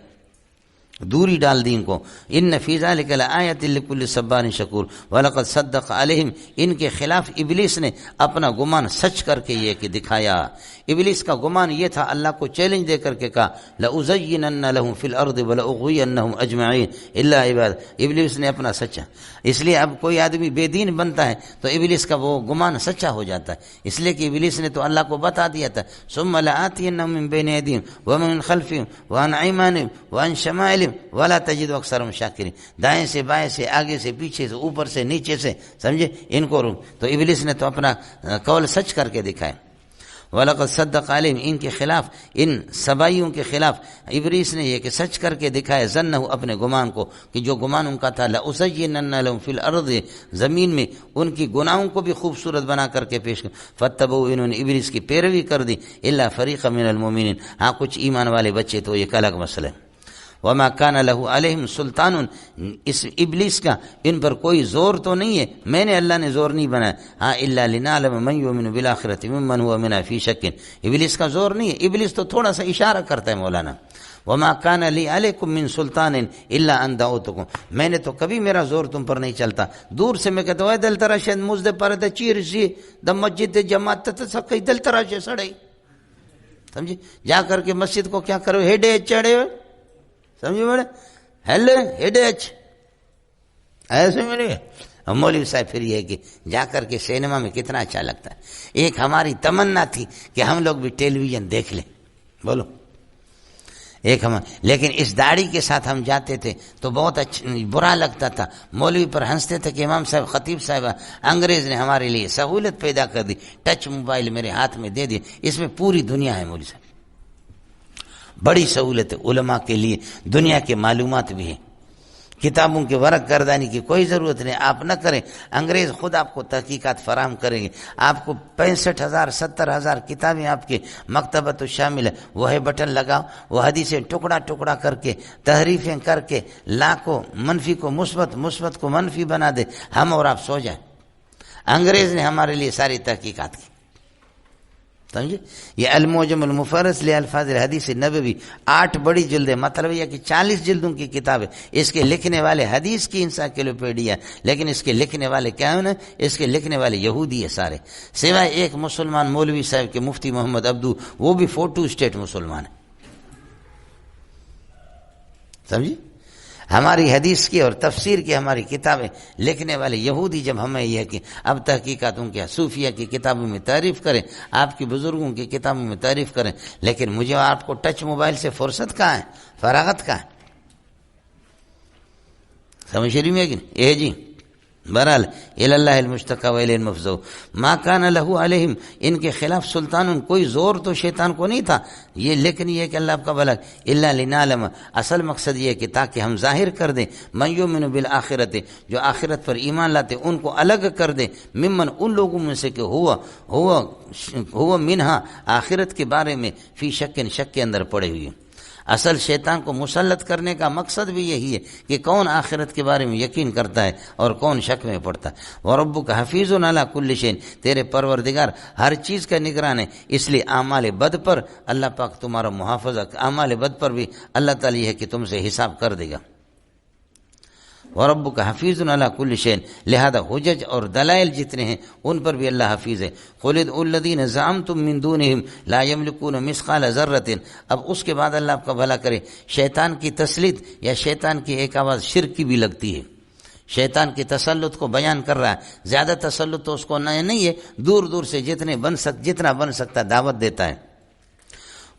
A: دوری ڈال دی ان کو. ان فی ذلک لآیۃ لکل صبار شکور ولقد صدق علیہم، ان کے خلاف ابلیس نے اپنا گمان سچ کر کے یہ کہ دکھایا. ابلیس کا گمان یہ تھا، اللہ کو چیلنج دے کر کے کہا لأزینن لهم فی الارض ولأغوینهم اجمعین الا عباد. ابلیس نے اپنا سچا، اس لیے اب کوئی آدمی بے دین بنتا ہے تو ابلیس کا وہ گمان سچا ہو جاتا ہے، اس لیے کہ ابلیس نے تو اللہ کو بتا دیا تھا ثم لآتینہم من بین ایدیہم ومن خلفہم وعن ایمانہم وعن شمائلہم ولا تجد اکثرهم شاکرین. دائیں سے بائیں سے، آگے سے پیچھے سے، اوپر سے نیچے سے، سمجھے ان کو تو ابلیس نے تو اپنا قول سچ کر کے دکھایا. وَلَقَدْ صَدَّقَ عَلَيْهِمْ، ان کے خلاف، ان سبائیوں کے خلاف ابلیس نے یہ کہ سچ کر کے دکھایا ظنہ اپنے گمان کو، کہ جو گمان ان کا تھا لَأُزَيِّنَنَّ لَهُمْ فِي الْأَرْضِ، زمین میں ان کی گناہوں کو بھی خوبصورت بنا کر کے پیش کر. فَاتَّبَعُوا، انہوں نے ابلیس کی پیروی کر دی. إِلَّا فَرِيقًا مِنَ الْمُؤْمِنِينَ، ہاں کچھ ایمان والے بچے تو ایک الگ مسئلہ ہے. وما کان لہ علیہم سلطان، اس ابلیس کا ان پر کوئی زور تو نہیں ہے، میں نے اللہ نے زور نہیں بنایا. ہاں الا لنعلم من یؤمن بالآخرۃ ممن هو منها فی شک، ابلیس کا زور نہیں ہے، ابلیس تو تھوڑا سا اشارہ کرتا ہے مولانا. وما کان لی علیکم من سلطان الا ان دعوتکم، میں نے تو کبھی میرا زور تم پر نہیں چلتا، دور سے میں کہتا ہوں اے دل تراشد مزد پر د چیرسی د مسجد جماعت تے سکئی دل تراشے سڑے، سمجھی، جا کر کے مسجد کو کیا کرو ہیڈے چڑھے ہوئے، سمجھے بڑے ہیلے ہیڈے ایسے ملے. مولوی صاحب پھر یہ کہ جا کر کے سینما میں کتنا اچھا لگتا ہے. ایک ہماری تمنا تھی کہ ہم لوگ بھی ٹیلی ویژن دیکھ لیں، بولو ایک ہم، لیکن اس داڑھی کے ساتھ ہم جاتے تھے تو بہت اچھا برا لگتا تھا. مولوی پر ہنستے تھے کہ امام صاحب خطیب صاحب انگریز نے ہمارے لیے سہولت پیدا کر دی، ٹچ موبائل میرے ہاتھ میں دے دیے، اس میں پوری دنیا ہے. مولوی صاحب بڑی سہولت ہے علماء کے لیے، دنیا کے معلومات بھی ہیں، کتابوں کے ورق گردانی کی کوئی ضرورت نہیں، آپ نہ کریں، انگریز خود آپ کو تحقیقات فراہم کریں گے. آپ کو 65,000 70,000 کتابیں آپ کے مکتبۃ شامل ہے، وہ ہے بٹن لگاؤ، وہ حدیثیں ٹکڑا ٹکڑا کر کے تحریفیں کر کے لاکھوں منفی کو مثبت، مثبت کو منفی بنا دے، ہم اور آپ سو جائیں. انگریز نے ہمارے لیے ساری تحقیقات کی، سمجھے. یہ المعجم المفرس لالفاظ الحدیث نبوی 8 بڑی جلدیں، مطلب یہ کہ 40 جلدوں کی کتاب ہے. اس کے لکھنے والے حدیث کی انسائکلوپیڈیا، لیکن اس کے لکھنے والے کیا ہیں؟ اس کے لکھنے والے یہودی ہے سارے، سوائے ایک مسلمان مولوی صاحب کے مفتی محمد عبدو، وہ بھی 42 اسٹیٹ مسلمان ہے، سمجھی. ہماری حدیث کی اور تفسیر کی ہماری کتابیں لکھنے والے یہودی، جب ہمیں یہ کہ اب تحقیقاتوں کے صوفیہ کی کتابوں میں تعریف کریں، آپ کی بزرگوں کی کتابوں میں تعریف کریں، لیکن مجھے آپ کو ٹچ موبائل سے فرصت کہاں ہے، فراغت کہاں ہے، سمجھ رہی میں کہ یہ جی. بہرحال اللہ المشتقى وإلیہ المفزع. ما کان لہ علیہم، ان کے خلاف سلطان، کوئی زور تو شیطان کو نہیں تھا یہ، لیکن یہ کہ اللہ کا بھلا. الا لنعلم، اصل مقصد یہ کہ تاکہ ہم ظاہر کر دیں، من یؤمن بالآخرۃ، جو آخرت پر ایمان لاتے ان کو الگ کر دیں، ممن، ان لوگوں میں سے کہ ہوا منہا، آخرت کے بارے میں فی شک، شک کے اندر پڑے ہوئے. اصل شیطان کو مسلط کرنے کا مقصد بھی یہی ہے کہ کون آخرت کے بارے میں یقین کرتا ہے اور کون شک میں پڑتا ہے. وَرَبُّكَ حَفِيظٌ عَلَىٰ كُلِّ شَيْءٍ، تیرے پروردگار ہر چیز کا نگران ہے، اس لیے اعمال بد پر اللہ پاک تمہارا محافظہ، اعمال بد پر بھی اللہ تعالیٰ یہ ہے کہ تم سے حساب کر دے گا. وَرَبُّكَ حَفِيظٌ عَلَىٰ كُلِّ شَيْءٍ، لہذا حجج اور دلائل جتنے ہیں ان پر بھی اللہ حفیظ ہے. قُلِ ادْعُوا الَّذِينَ زَعَمْتُم مِّن دُونِهِمْ لَا يَمْلِكُونَ مِثْقَالَ ذَرَّةٍ. اب اس کے بعد اللہ آپ کا بھلا کرے، شیطان کی تسلیط یا شیطان کی ایک آواز شرک کی بھی لگتی ہے. شیطان کی تسلط کو بیان کر رہا ہے، زیادہ تسلط تو اس کو نہیں ہے، دور دور سے جتنا بن سکتا دعوت دیتا ہے.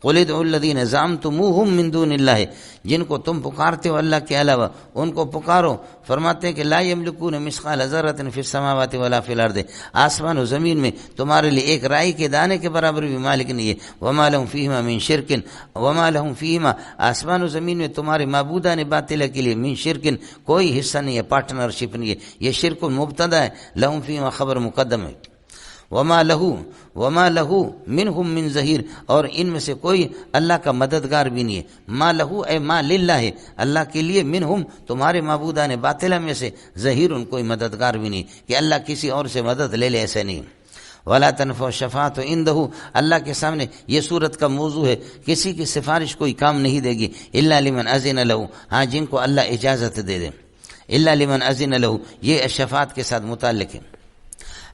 A: قُلِ ادْعُوا الَّذِينَ زَعَمْتُمُوهُم مِّن دُونِ اللَّهِ، جن کو تم پکارتے ہو اللہ کے علاوہ ان کو پکارو. فرماتے ہیں کہ لا یملکون مثقال ذرۃ فی السماوات ولا فی الارض، آسمان و زمین میں تمہارے لیے ایک رائی کے دانے کے برابر بھی مالک نہیں ہے. وما لهم فیہما من شرک، وما لهم فیہما، آسمان و زمین میں تمہارے معبودان باطلہ کے لیے من شرک کوئی حصہ نہیں ہے، پارٹنرشپ نہیں ہے، یہ شرک مبتدا ہے، لهم فیہما خبر مقدم ہے. وما لہو منہم من ظہیر، اور ان میں سے کوئی اللہ کا مددگار بھی نہیں ہے. ما لہو اے ما للہ، اللہ کے لیے، منہم تمہارے معبودان باطلہ میں سے، ظہیر کوئی مددگار بھی نہیں کہ اللہ کسی اور سے مدد لے لے، ایسے نہیں. ولا تنفع شفاعت عندہ، اللہ کے سامنے یہ صورت کا موضوع ہے، کسی کی سفارش کوئی کام نہیں دے گی الا لمن اذن لہ، ہاں جن کو اللہ اجازت دے دے، الا لمن اذن لہ، یہ شفاعت کے ساتھ متعلق ہے۔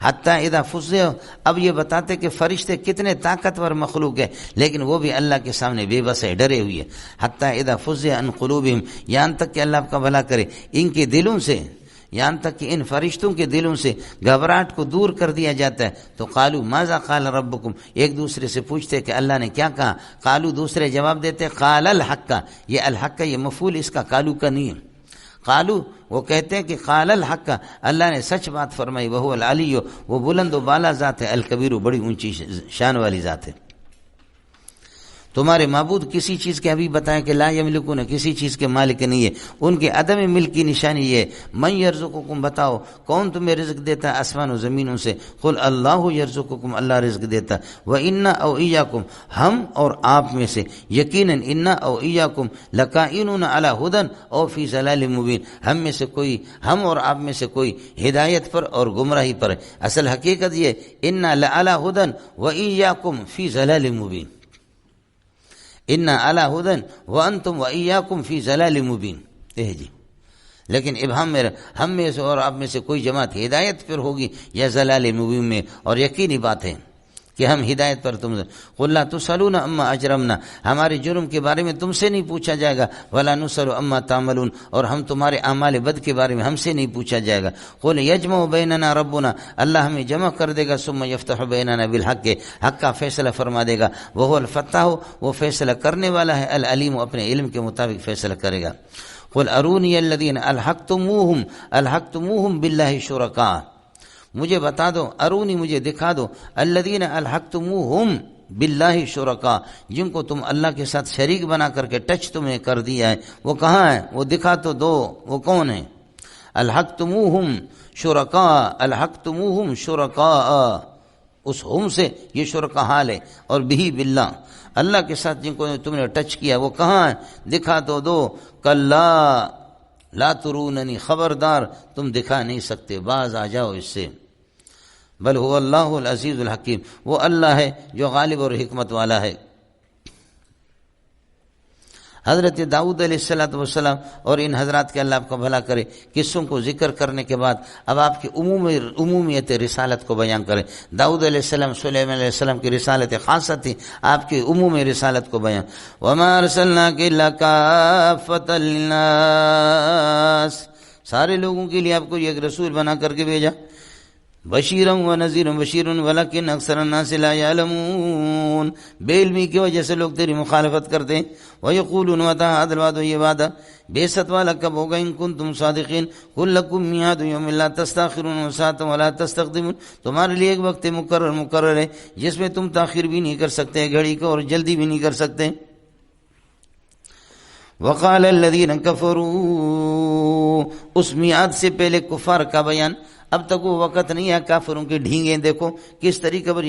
A: حتیٰ اذا فزع، اب یہ بتاتے کہ فرشتے کتنے طاقتور مخلوق ہے، لیکن وہ بھی اللہ کے سامنے بے بس ہے، ڈرے ہوئے۔ حتیٰ اذا فزع عن قلوبہم، یہاں تک کہ اللہ آپ کا بھلا کرے ان کے دلوں سے، یہاں تک کہ ان فرشتوں کے دلوں سے گھبراہٹ کو دور کر دیا جاتا ہے، تو قالوا ماذا قال ربکم، ایک دوسرے سے پوچھتے کہ اللہ نے کیا کہا، قالوا دوسرے جواب دیتے قال الحق، یہ الحق یہ مفعول اس کا قالوا کا نہیں ہے، قالو وہ کہتے ہیں کہ قال الحق، اللہ نے سچ بات فرمائی، وہو العلی، وہ بلند و بالا ذات ہے، الکبیر بڑی اونچی شان والی ذات ہے۔ تمہارے معبود کسی چیز کے ابھی بتائیں کہ لا یملکون، کسی چیز کے مالک نہیں ہے، ان کے عدم ملک کی نشانی یہ ہے۔ من یرزقکم، بتاؤ کون تمہیں رزق دیتا ہے آسمان و زمینوں سے، قل اللہ یرزقکم، اللہ رزق دیتا ہے، وَإِنَّا أَوْ إِيَّاكُمْ، ہم اور آپ میں سے، یقیناً اِنَّا أَوْ إِيَّاكُمْ لَكَائِنُونَ عَلَى هُدًى أَوْ فِي ضَلَالٍ مُبِينٍ، ہم میں سے کوئی، ہم اور آپ میں سے کوئی ہدایت پر اور گمراہی پر ہے۔ اصل حقیقت یہ اِنَّا لَعَلَى هُدًى وَإِيَّاكُمْ فِي ضَلَالٍ مُبِينٍ، اِنَّا عَلَى هُدًى وَأَنْتُمْ وَإِيَّاكُمْ فِي ضَلَالٍ مُبِينٍ، جی۔ لیکن ابہام میں ہم میں سے اور آپ میں سے کوئی جماعت ہدایت پر ہوگی یا ضلال مبین میں، اور یقینی بات ہے کہ ہم ہدایت پر تم سے۔ قل لا تسألون عما اجرمنا، ہمارے جرم کے بارے میں تم سے نہیں پوچھا جائے گا، ولا نسأل عما تعملون، اور ہم تمہارے اعمال بد کے بارے میں ہم سے نہیں پوچھا جائے گا۔ قل یجمع بیننا ربنا، اللہ ہمیں جمع کر دے گا، ثم یفتح بیننا بالحق، حق کا فیصلہ فرما دے گا، وہو الفتاح، وہ فیصلہ کرنے والا ہے، العلیم، اپنے علم کے مطابق فیصلہ کرے گا۔ قل ارونی الذین الحقتموہم باللہ شرکاء، مجھے بتا دو، ارونی مجھے دکھا دو، الذین الحقتموہم باللہ شرکاء، جن کو تم اللہ کے ساتھ شریک بنا کر کے ٹچ تمہیں کر دیا ہے، وہ کہاں ہے، وہ دکھا تو دو، وہ کون ہے؟ الحقتموہم شرکاء، الحقتموہم شرکاء، اس ہم سے یہ شرکا حال ہے، اور بھی باللہ، اللہ کے ساتھ جن کو تم نے ٹچ کیا وہ کہاں ہے، دکھا تو دو۔ کلا لا تروننی، خبردار تم دکھا نہیں سکتے، باز آ جاؤ اس سے۔ بل هو اللہ العزیز الحکیم، وہ اللہ ہے جو غالب اور حکمت والا ہے۔ حضرت داؤد علیہ السلام اور ان حضرات کے اللہ آپ کا بھلا کرے قصوں کو ذکر کرنے کے بعد اب آپ کی عمومیت رسالت کو بیان کریں۔ داؤد علیہ السلام، سلیمان علیہ السلام کی رسالت خاصہ تھی، آپ کی عموم رسالت کو بیان۔ وما ارسلناک الا کافۃ للناس، سارے لوگوں کے لیے آپ کو ایک رسول بنا کر کے بھیجا، بشیرا و نذیرا، بشیر ولکن اکثر الناس لا یعلمون، بے علمی کی وجہ سے لوگ تیری مخالفت کرتے ہیں۔ ویقولون متی ھذا الوعد، یہ وعدہ بعثت والا کب ہوگا، ان کنتم صادقین، قل لکم میعاد یوم لا تستاخرون ساعة ولا تستقدمون، تمہارے لیے ایک وقت مقرر ہے جس میں تم تاخیر بھی نہیں کر سکتے گھڑی کو، اور جلدی بھی نہیں کر سکتے۔ وقال الذین کفروا، اس میعاد سے پہلے کفار کا بیان، اب تک وہ وقت نہیں ہے، کافروں کے ڈھینگیں دیکھو کس طریقے پر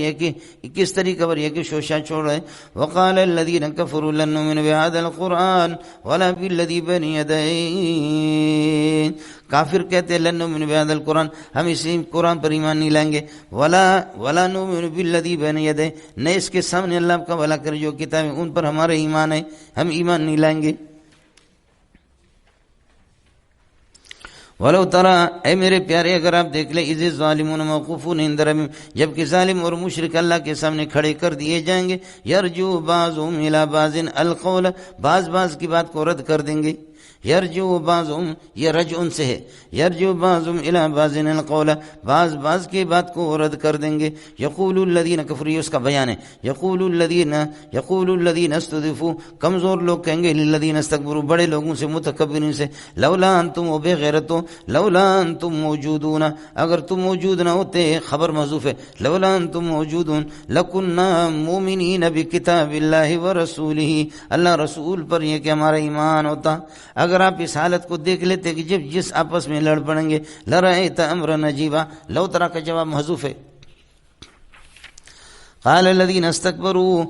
A: یہ کہ شوشہ چھوڑ رہے۔ وقال الذین کفروا لن نؤمن بهذا القرآن ولا بالذی بین یدیہ، کافر کہتے لن نؤمن بهذا القرآن، ہم اسی قرآن پر ایمان نہیں لائیں گے، ولا نؤمن بالذی بین یدیہ، نہ اس کے سامنے اللہ کا بھلا کر جو کتابیں ان پر ہمارا ایمان ہے، ہم ایمان نہیں لائیں گے۔ ولو ترى، اے میرے پیارے اگر آپ دیکھ لیں، اذ الظالمون موقوفون عند ربهم، جبکہ ظالم اور مشرک اللہ کے سامنے کھڑے کر دیے جائیں گے، یرجو بعضهم الى بعض القول، بعض کی بات کو رد کر دیں گے، یرجو بعضهم، یہ رجع سے ہے، یرجو بعضهم الى بعض القول، بعض کی بات کو رد کر دیں گے۔ یقول الذین کفروا، اس کا بیان ہے، یقول الذین استضعفوا، کمزور لوگ کہیں گے، للذین استکبروا، بڑے لوگوں سے، متکبرین سے، لولا انتم، و بے غیرتوں، لولا انتم موجودون، اگر تم موجود نہ ہوتے، خبر محذوف ہے، لولا انتم موجودون لکننا مؤمنین بکتاب اللہ ورسولہ، اللہ رسول پر یہ کہ ہمارا ایمان ہوتا۔ اگر آپ اس حالت کو دیکھ لیتے کہ جس آپس میں لڑ پڑیں گے، لرأیت امرا عجیبا، لو ترا کا جواب محذوف ہے۔ قال الذین استکبروا،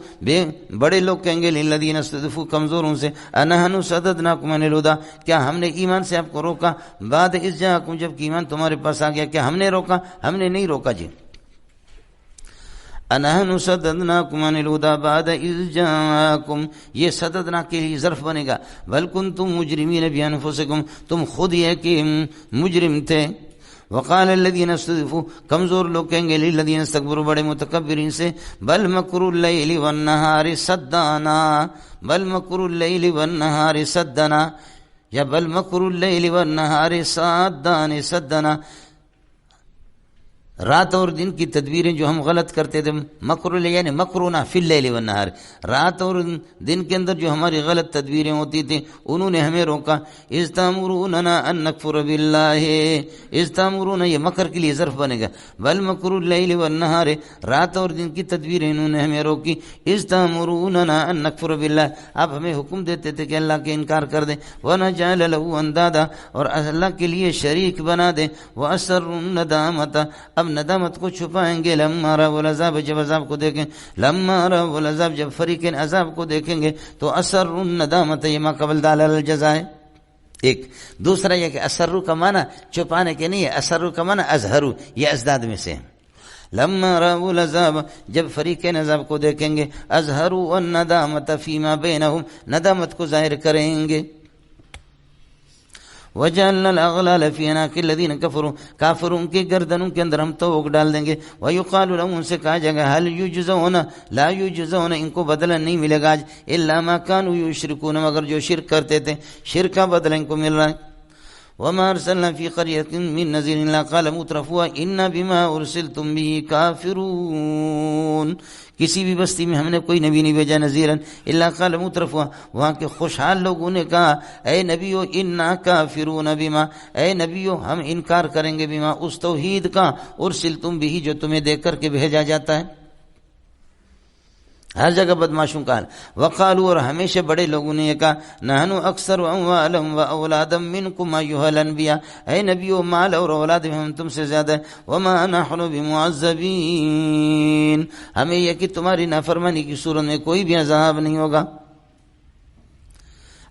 A: بڑے لوگ کہیں گے للذین استضعفوا، کمزوروں سے، انحن صددناکم عن الہدی، کیا ہم نے ایمان سے آپ کو روکا، بعد اذ جاءکم، جب کہ ایمان تمہارے پاس آ گیا، کیا ہم نے روکا؟ ہم نے نہیں روکا جی۔ انحن صددناکم عن الہدی بعد اذ جاءکم، یہ صددنا کے لیے ظرف بنے گا، بل کنتم مجرمین بانفسکم، تم خود یہ کہ مجرم تھے. وقال الذين استضعفوا، کمزور لوگ کہیں گے للذین استکبروا، بڑے متکبرین سے، بل مکر اللیل والنہار صدنا، بل مکر اللیل والنہار صدنا، یا بل مکر اللیل والنہار صدنا، رات اور دن کی تدبیریں جو ہم غلط کرتے تھے، مکر یعنی مکرونا فی اللیل والنہار، رات اور دن کے اندر جو ہماری غلط تدبیریں ہوتی تھیں انہوں نے ہمیں روکا. اذ تأمروننا ان نکفر باللہ، اذ تأمرون یہ مکر کے لیے ظرف بنے گا، بل مکر اللیل والنہار، رات اور دن کی تدبیریں انہوں نے ہمیں روکی. اذ تأمروننا ان نکفر باللہ، آپ ہمیں حکم دیتے تھے کہ اللہ کے انکار کر دیں، ونجعل له اندادا، اور اللہ کے لیے شریک بنا دیں، واسروا الندامۃ، اب ندامت کو چھپائیں گے، لما رأوا العذاب، جب عذاب کو دیکھیں، لما رأوا العذاب، جب فریقین عذاب کو دیکھیں گے تو اسروا الندامۃ، یہ ما قبل دال الجزاء. ایک دوسرا یہ کہ اسروا کا معنی چھپانے کے نہیں ہے، اسروا کا معنی اظہروا، یہ ازداد میں سے ہے. لما رأوا العذاب، جب فریقین عذاب کو دیکھیں گے، اظہروا الندامۃ فیما بینہم، ندامت کو ظاہر کریں گے. وجعلنا الاغلال فی عناق الذین کفروا، کافروں کے گردنوں کے اندر ہم توق ڈال دیں گے. ویقال لهم، ان سے کہا جائے گا، هل یجزون لا یجزون، ان کو بدلہ نہیں ملے گا آج، الا ما كانوا یشرکون، مگر جو شرک کرتے تھے شرک کا بدلہ ان کو مل رہا ہے. وما ارسلنا فی قریۃ من نذیر الا قال مترفوها انا بما ارسلتم به کافرون، کسی بھی بستی میں ہم نے کوئی نبی نہیں بھیجا نذیرا الا قال مترفوها، وہاں کے خوشحال لوگوں نے کہا اے نبیو انا کافرون بما، اے نبیو ہم انکار کریں گے بما، اس توحید کا، ارسلتم به جو تمہیں دے کر کے بھیجا جاتا ہے. ہر جگہ بدماشوں کا حال. وقالوا، اور ہمیشہ بڑے لوگوں نے یہ کہا، نحن اکثر اموالا و اولادا منکم ایھا الانبیاء، اے نبیو مال اور اولاد میں ہم تم سے زیادہ ہے. وما نحن بمعذبین، ہمیں یہ کہ تمہاری نافرمانی کی صورت میں کوئی بھی عذاب نہیں ہوگا.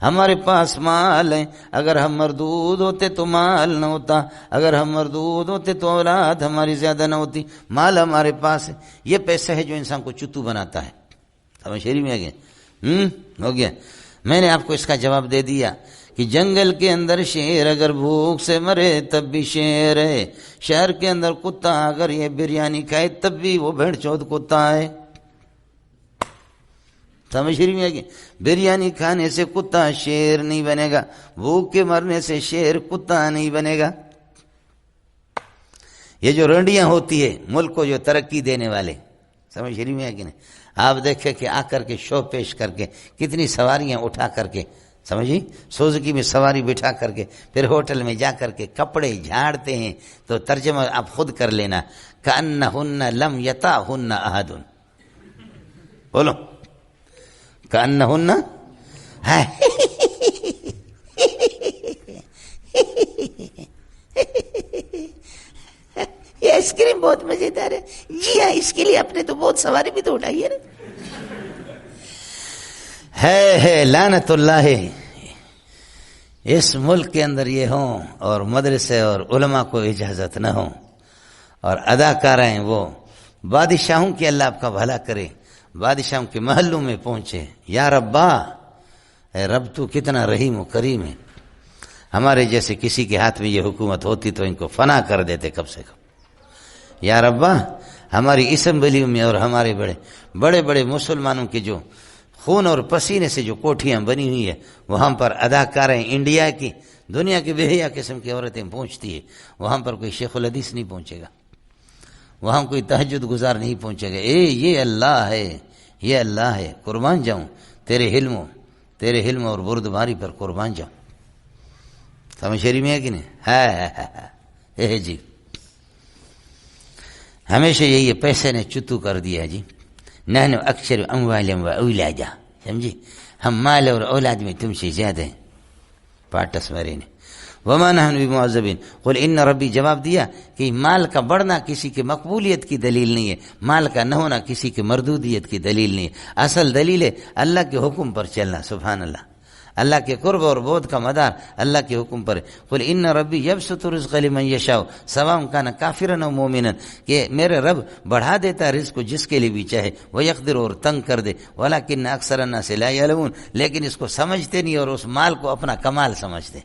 A: ہمارے پاس مال ہے، اگر ہم مردود ہوتے تو مال نہ ہوتا، اگر ہم مردود ہوتے تو اولاد ہماری زیادہ نہ ہوتی. مال ہمارے پاس ہے، یہ پیسہ ہے جو انسان کو چتو بناتا ہے. شہری میں آ گیا ہو گیا. میں نے آپ کو اس کا جواب دے دیا کہ جنگل کے اندر شیر اگر بھوک سے مرے تب بھی شیر ہے، شہر کے اندر کتا اگر یہ بریانی کھائے تب بھی وہ بھیڑ چود کتا ہے. سمجھ رہی میں آ گیا. بریانی کھانے سے کتا شیر نہیں بنے گا، بھوک کے مرنے سے شیر کتا نہیں بنے گا. یہ جو رنڈیاں ہوتی ہے ملک کو جو ترقی دینے والے، سمجھ رہی میں آ گیا. آپ دیکھیں کہ آ کر کے شو پیش کر کے کتنی سواریاں اٹھا کر کے، سمجھی، سوزکی میں سواری بٹھا کر کے پھر ہوٹل میں جا کر کے کپڑے جھاڑتے ہیں. تو ترجمہ آپ خود کر لینا، کأنہن لم یطأہن احد، بولو کأنہن یہ آئس کریم بہت مزیدار ہے. جی ہاں، اس کے لیے آپ نے تو بہت سواری بھی تو اٹھائی ہے نا. ہے لعنت اللہ اس ملک کے اندر یہ ہوں اور مدرسے اور علماء کو اجازت نہ ہو، اور اداکار ہیں وہ بادشاہوں کی، اللہ آپ کا بھلا کرے، بادشاہوں کے محلوں میں پہنچے. یا ربا، اے رب تو کتنا رحیم و کریم ہے. ہمارے جیسے کسی کے ہاتھ میں یہ حکومت ہوتی تو ان کو فنا کر دیتے کم سے کم. یا ربا، ہماری اسمبلیوں میں اور ہمارے بڑے بڑے مسلمانوں کے جو خون اور پسینے سے جو کوٹھیاں بنی ہوئی ہے، وہاں پر اداکاریں انڈیا کی، دنیا کی بہیا قسم کی عورتیں پہنچتی ہے. وہاں پر کوئی شیخ الحدیث نہیں پہنچے گا، وہاں کوئی تہجد گزار نہیں پہنچے گا. یہ اللہ ہے، یہ اللہ ہے. قربان جاؤں تیرے حلم اور بردباری پر، قربان جاؤں. سمجھ رہی میں ہے کہ نہیں؟ ہے جی. ہمیشہ یہ پیسے نے چتو کر دیا جی. نحن اکثر اموالم و اولادا، سمجھی، ہم مال اور اولاد میں تم سے زیادہ ہیں. پاٹس مرے نے. وما نحن بمعذبین قل ان ربی، جواب دیا کہ مال کا بڑھنا کسی کی مقبولیت کی دلیل نہیں ہے، مال کا نہ ہونا کسی کی مردودیت کی دلیل نہیں ہے. اصل دلیل ہے اللہ کے حکم پر چلنا. سبحان اللہ. اللہ کے قرب اور بعد کا مدار اللہ کے حکم پر ہے. قل ان ربی یبسط الرزق لمن یشاء سواء کان کافرا او مومنا، کہ میرے رب بڑھا دیتا ہے رزق کو جس کے لیے بھی چاہے، ویقدر اور تنگ کر دے، ولکن اکثر الناس لا یعلمون لیکن اس کو سمجھتے نہیں اور اس مال کو اپنا کمال سمجھتے.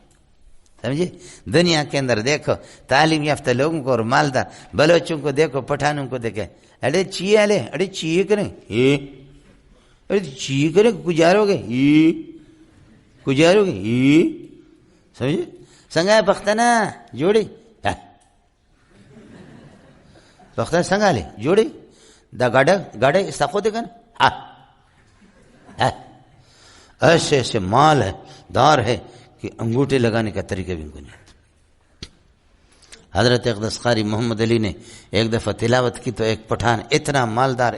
A: سمجھے؟ دنیا کے اندر دیکھو تعلیم یافتہ لوگوں کو اور مالدار بلوچوں کو دیکھو، پٹھانوں کو دیکھے، اڑے چیے والے اڑے چیے کریں ارے چیے کریں گزارو گے گزارو گے سمجھے؟ سنگا پختنا جوڑی پختہ سنگا لے جوڑی دا گاڑا گاڑے ساخو دے گا نا. ایسے ایسے مال ہے دار ہے کہ انگوٹھے لگانے کا طریقہ بھی ان کو نہیں آتا. حضرت اقدس قاری محمد علی نے ایک دفعہ تلاوت کی تو ایک پٹھان اتنا مالدار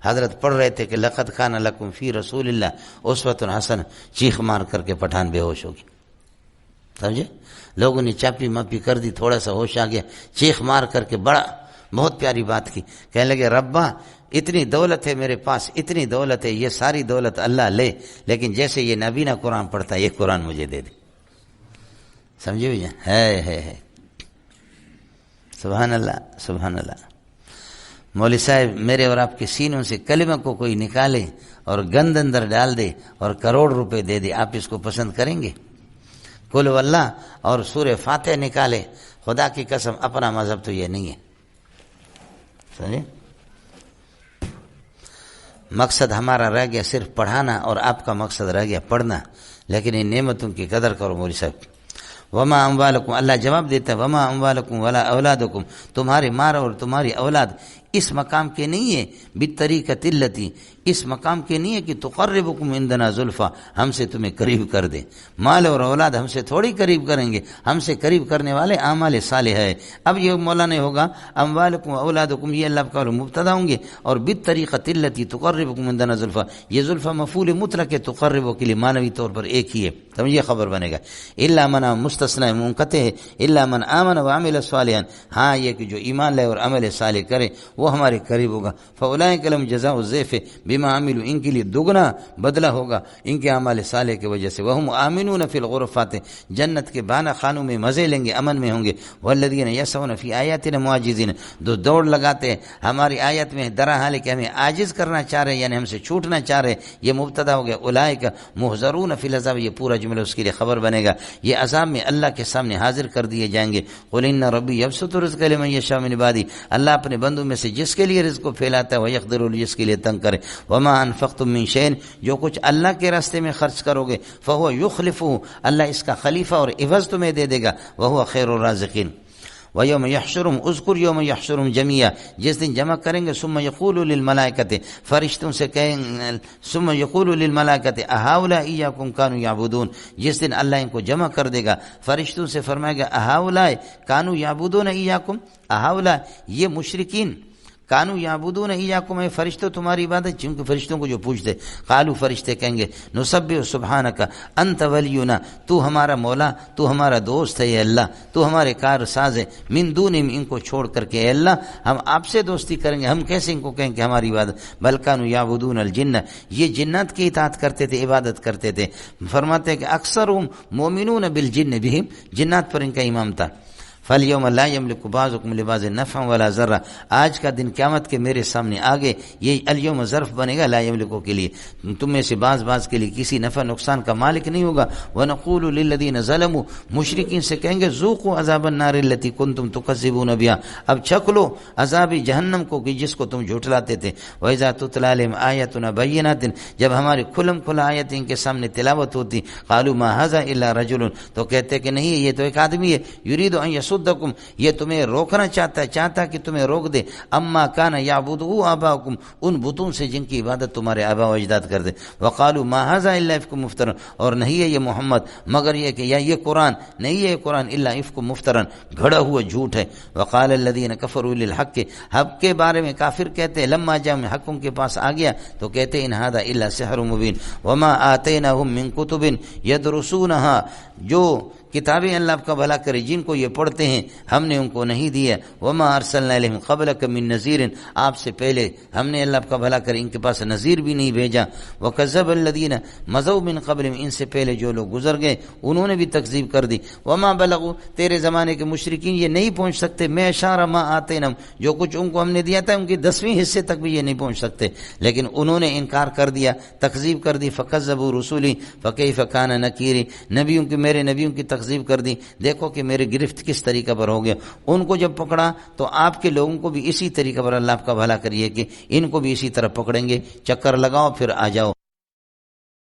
A: حضرت پڑھ رہے تھے کہ لقد کان لکم فی رسول اللہ اسوۃ حسنہ، چیخ مار کر کے پٹھان بے ہوش ہو گیا. سمجھے؟ لوگوں نے چاپی ماپی کر دی، تھوڑا سا ہوش آ گیا، چیخ مار کر کے بہت پیاری بات کی، کہنے لگے ربا اتنی دولت ہے میرے پاس، اتنی دولت ہے، یہ ساری دولت اللہ لے، لیکن جیسے یہ نبینا قرآن پڑھتا ہے یہ قرآن مجھے دے دے. سمجھے بھیا؟ ہے سبحان اللہ سبحان اللہ. مولوی صاحب میرے اور آپ کے سینوں سے کلمہ کو کوئی نکالے اور گند اندر ڈال دے اور کروڑ روپے دے دے، آپ اس کو پسند کریں گے؟ قل واللہ اور سورہ فاتح نکالے، خدا کی قسم اپنا مذہب تو یہ نہیں ہے. سمجھے؟ مقصد ہمارا رہ گیا صرف پڑھانا اور آپ کا مقصد رہ گیا پڑھنا، لیکن ان نعمتوں کی قدر کرو مولوی صاحب. وما اموالکم، اللہ جواب دیتا ہے وما اموالکم ولا اولادکم، تمہارے مال اور تمہاری اولاد اس مقام کے نہیں ہے بالطریقۃ التی، اس مقام کے نہیں ہے کہ تقربکم عندنا زلفیٰ، ہم سے تمہیں قریب کر دے. مال اور اولاد ہم سے تھوڑی قریب کریں گے، ہم سے قریب کرنے والے اعمال صالح ہے. اب یہ مولانا ہوگا اموالکم اولادکم، یہ اللہ کا مبتدا ہوں گے، اور بالطریقۃ التی تقربکم عندنا زلفیٰ، یہ زلفیٰ مفعول مطلق ہے، تقرب کے لیے معنوی طور پر ایک ہی ہے. سمجھیے خبر بنے گا. الا من مستثنی منقطع ہے، الا من آمن وعمل صالحا، ہاں یہ کہ جو ایمان لائے اور عمل صالح کرے وہ ہمارے قریب ہوگا. فاولئک لهم جزاء الضعف بما عملوا، ان کے لیے دگنا بدلہ ہوگا ان کے اعمال صالح کی وجہ سے. وهم آمنون فی الغرفات، جنت کے بانا خانوں میں مزے لیں گے، امن میں ہوں گے. والذین یسعون فی آیاتنا معاجزین، جو دوڑ لگاتے ہیں ہماری آیت میں درا حال کہ ہمیں عاجز کرنا چاہ رہے ہیں، یعنی ہم سے چھوٹنا چاہ رہے ہیں، یہ مبتدا ہو گیا. اولئک محضرون فی العذاب، یہ پورا جملہ اس کے لیے خبر بنے گا، یہ عذاب میں اللہ کے سامنے حاضر کر دیے جائیں گے. قل ان ربی یبسط الرزق لمن یشاء من عبادی، اللہ اپنے بندوں میں سے جس کے لیے رزق کو پھیلاتا ہے، ویقدر جس کے لیے تنگ کرے. وما انفقتم من شیء، جو کچھ اللہ کے راستے میں خرچ کرو گے، فهو یخلفہ، اللہ اس کا خلیفہ اور عوض تمہیں دے دے گا. وهو خیر الرازقین. وَيَوْمَ يَحْشُرُهُمْ، اذْكُرْ يَوْمَ يَحْشُرُهُمْ جَمِيعًا، جس دن جمع کریں گے. ثم يقول للملائکۃ، فرشتوں سے کہیں ثم يقول للملائکۃ اهؤلاء إياكم كانوا يعبدون، جس دن اللہ ان کو جمع کر دے گا فرشتوں سے فرمائے گا اهؤلاء كانوا يعبدون إياكم، اهؤلاء یہ مشرکین کانو یعبدون ایاکم، اے فرشتوں تمہاری عبادت، چونکہ فرشتوں کو جو پوچھتے. قالو، فرشتے کہیں گے نسبح سبحانک انت ولینا، تو ہمارا مولا، تو ہمارا دوست ہے، اے اللہ تو ہمارے کار ساز ہے. من دونہم، ان کو چھوڑ کر کے، اے اللہ ہم آپ سے دوستی کریں گے، ہم کیسے ان کو کہیں کہ ہماری عبادت. بل کانوا یعبدون الجن، یہ جنات کی اطاعت کرتے تھے، عبادت کرتے تھے. فرماتے ہیں کہ اکثرهم مومنون بالجن بہم، جنات پر ان کا ایمان تھا. فَالْيَوْمَ لَا يَمْلِكُ بَعْضُكُمْ لِبَعْضٍ نَفْعًا وَلَا ضَرًّا، آج کا دن قیامت کے میرے سامنے آگے یہ الیوم ظرف بنے گا لا یملکو کے لیے، تم میں سے بعض کے لیے کسی نفع نقصان کا مالک نہیں ہوگا. وَنَقُولُ لِلَّذِينَ ظَلَمُوا، مشرکین سے کہیں گے ذُوقُوا عَذَابَ النَّارِ الَّتِي كُنتُمْ تُكَذِّبُونَ بِهَا، اب چکھ لو عذاب جہنم کو کہ جس کو تم جھٹلاتے تھے. وَإِذَا تُتْلَىٰ عَلَيْهِمْ آيَاتُنَا بَيِّنَاتٍ، جب ہماری کھلم کھلا آیت ان کے سامنے تلاوت ہوتی. قَالُوا مَا هَٰذَا إِلَّا رَجُلٌ، تو کہتے کہ نہیں یہ تو ایک آدمی ہے. يُرِيدُ أَن يَصُدَّكُمْ، یہ تمہیں روکنا چاہتا کہ تمہیں روک دے. اما کان یعبدہ آباؤکم، ان بتوں سے جن کی عبادت تمہارے آبا و اجداد کر دے. وقالوا ما ھذا الا افک مفترا، اور نہیں ہے یہ محمد مگر یہ کہ یا یہ قرآن نہیں ہے، یہ قرآن الا افک مفترا، گھڑا ہوا جھوٹ ہے. وقال الذين كفروا للحق، حق کے بارے میں کافر کہتے ہیں لما جاء، حقوں کے پاس آ گیا تو کہتے ان ھذا الا سحر مبین. وما آتیناہم من کتب یدرسونھا، جو کتابیں اللہ آپ کا بھلا کرے جن کو یہ پڑھتے ہیں ہم نے ان کو نہیں دیا، وما ارسلنا الیہم قبلک من نذیر، آپ سے پہلے ہم نے اللہ آپ کا بھلا کرے ان کے پاس نذیر بھی نہیں بھیجا، وکذب الذین مضوا من قبلہم، ان سے پہلے جو لوگ گزر گئے انہوں نے بھی تکذیب کر دی، وما بلغوا، تیرے زمانے کے مشرکین یہ نہیں پہنچ سکتے، میں اشارہ ما آتینہم، جو کچھ ان کو ہم نے دیا تھا ان کی 10ویں حصے تک بھی یہ نہیں پہنچ سکتے، لیکن انہوں نے انکار کر دیا، تکذیب کر دی، فکذبوا رسولی فکیف کان نکیری، نبیوں کی، میرے نبیوں کی تکذیب کر دی، دیکھو کہ میرے گرفت کس طریقہ پر ہو گیا۔ ان کو جب پکڑا تو آپ کے لوگوں کو بھی اسی طریقہ پر اللہ آپ کا بھلا کریے کہ ان کو بھی اسی طرح پکڑیں گے، چکر لگاؤ پھر آ جاؤ۔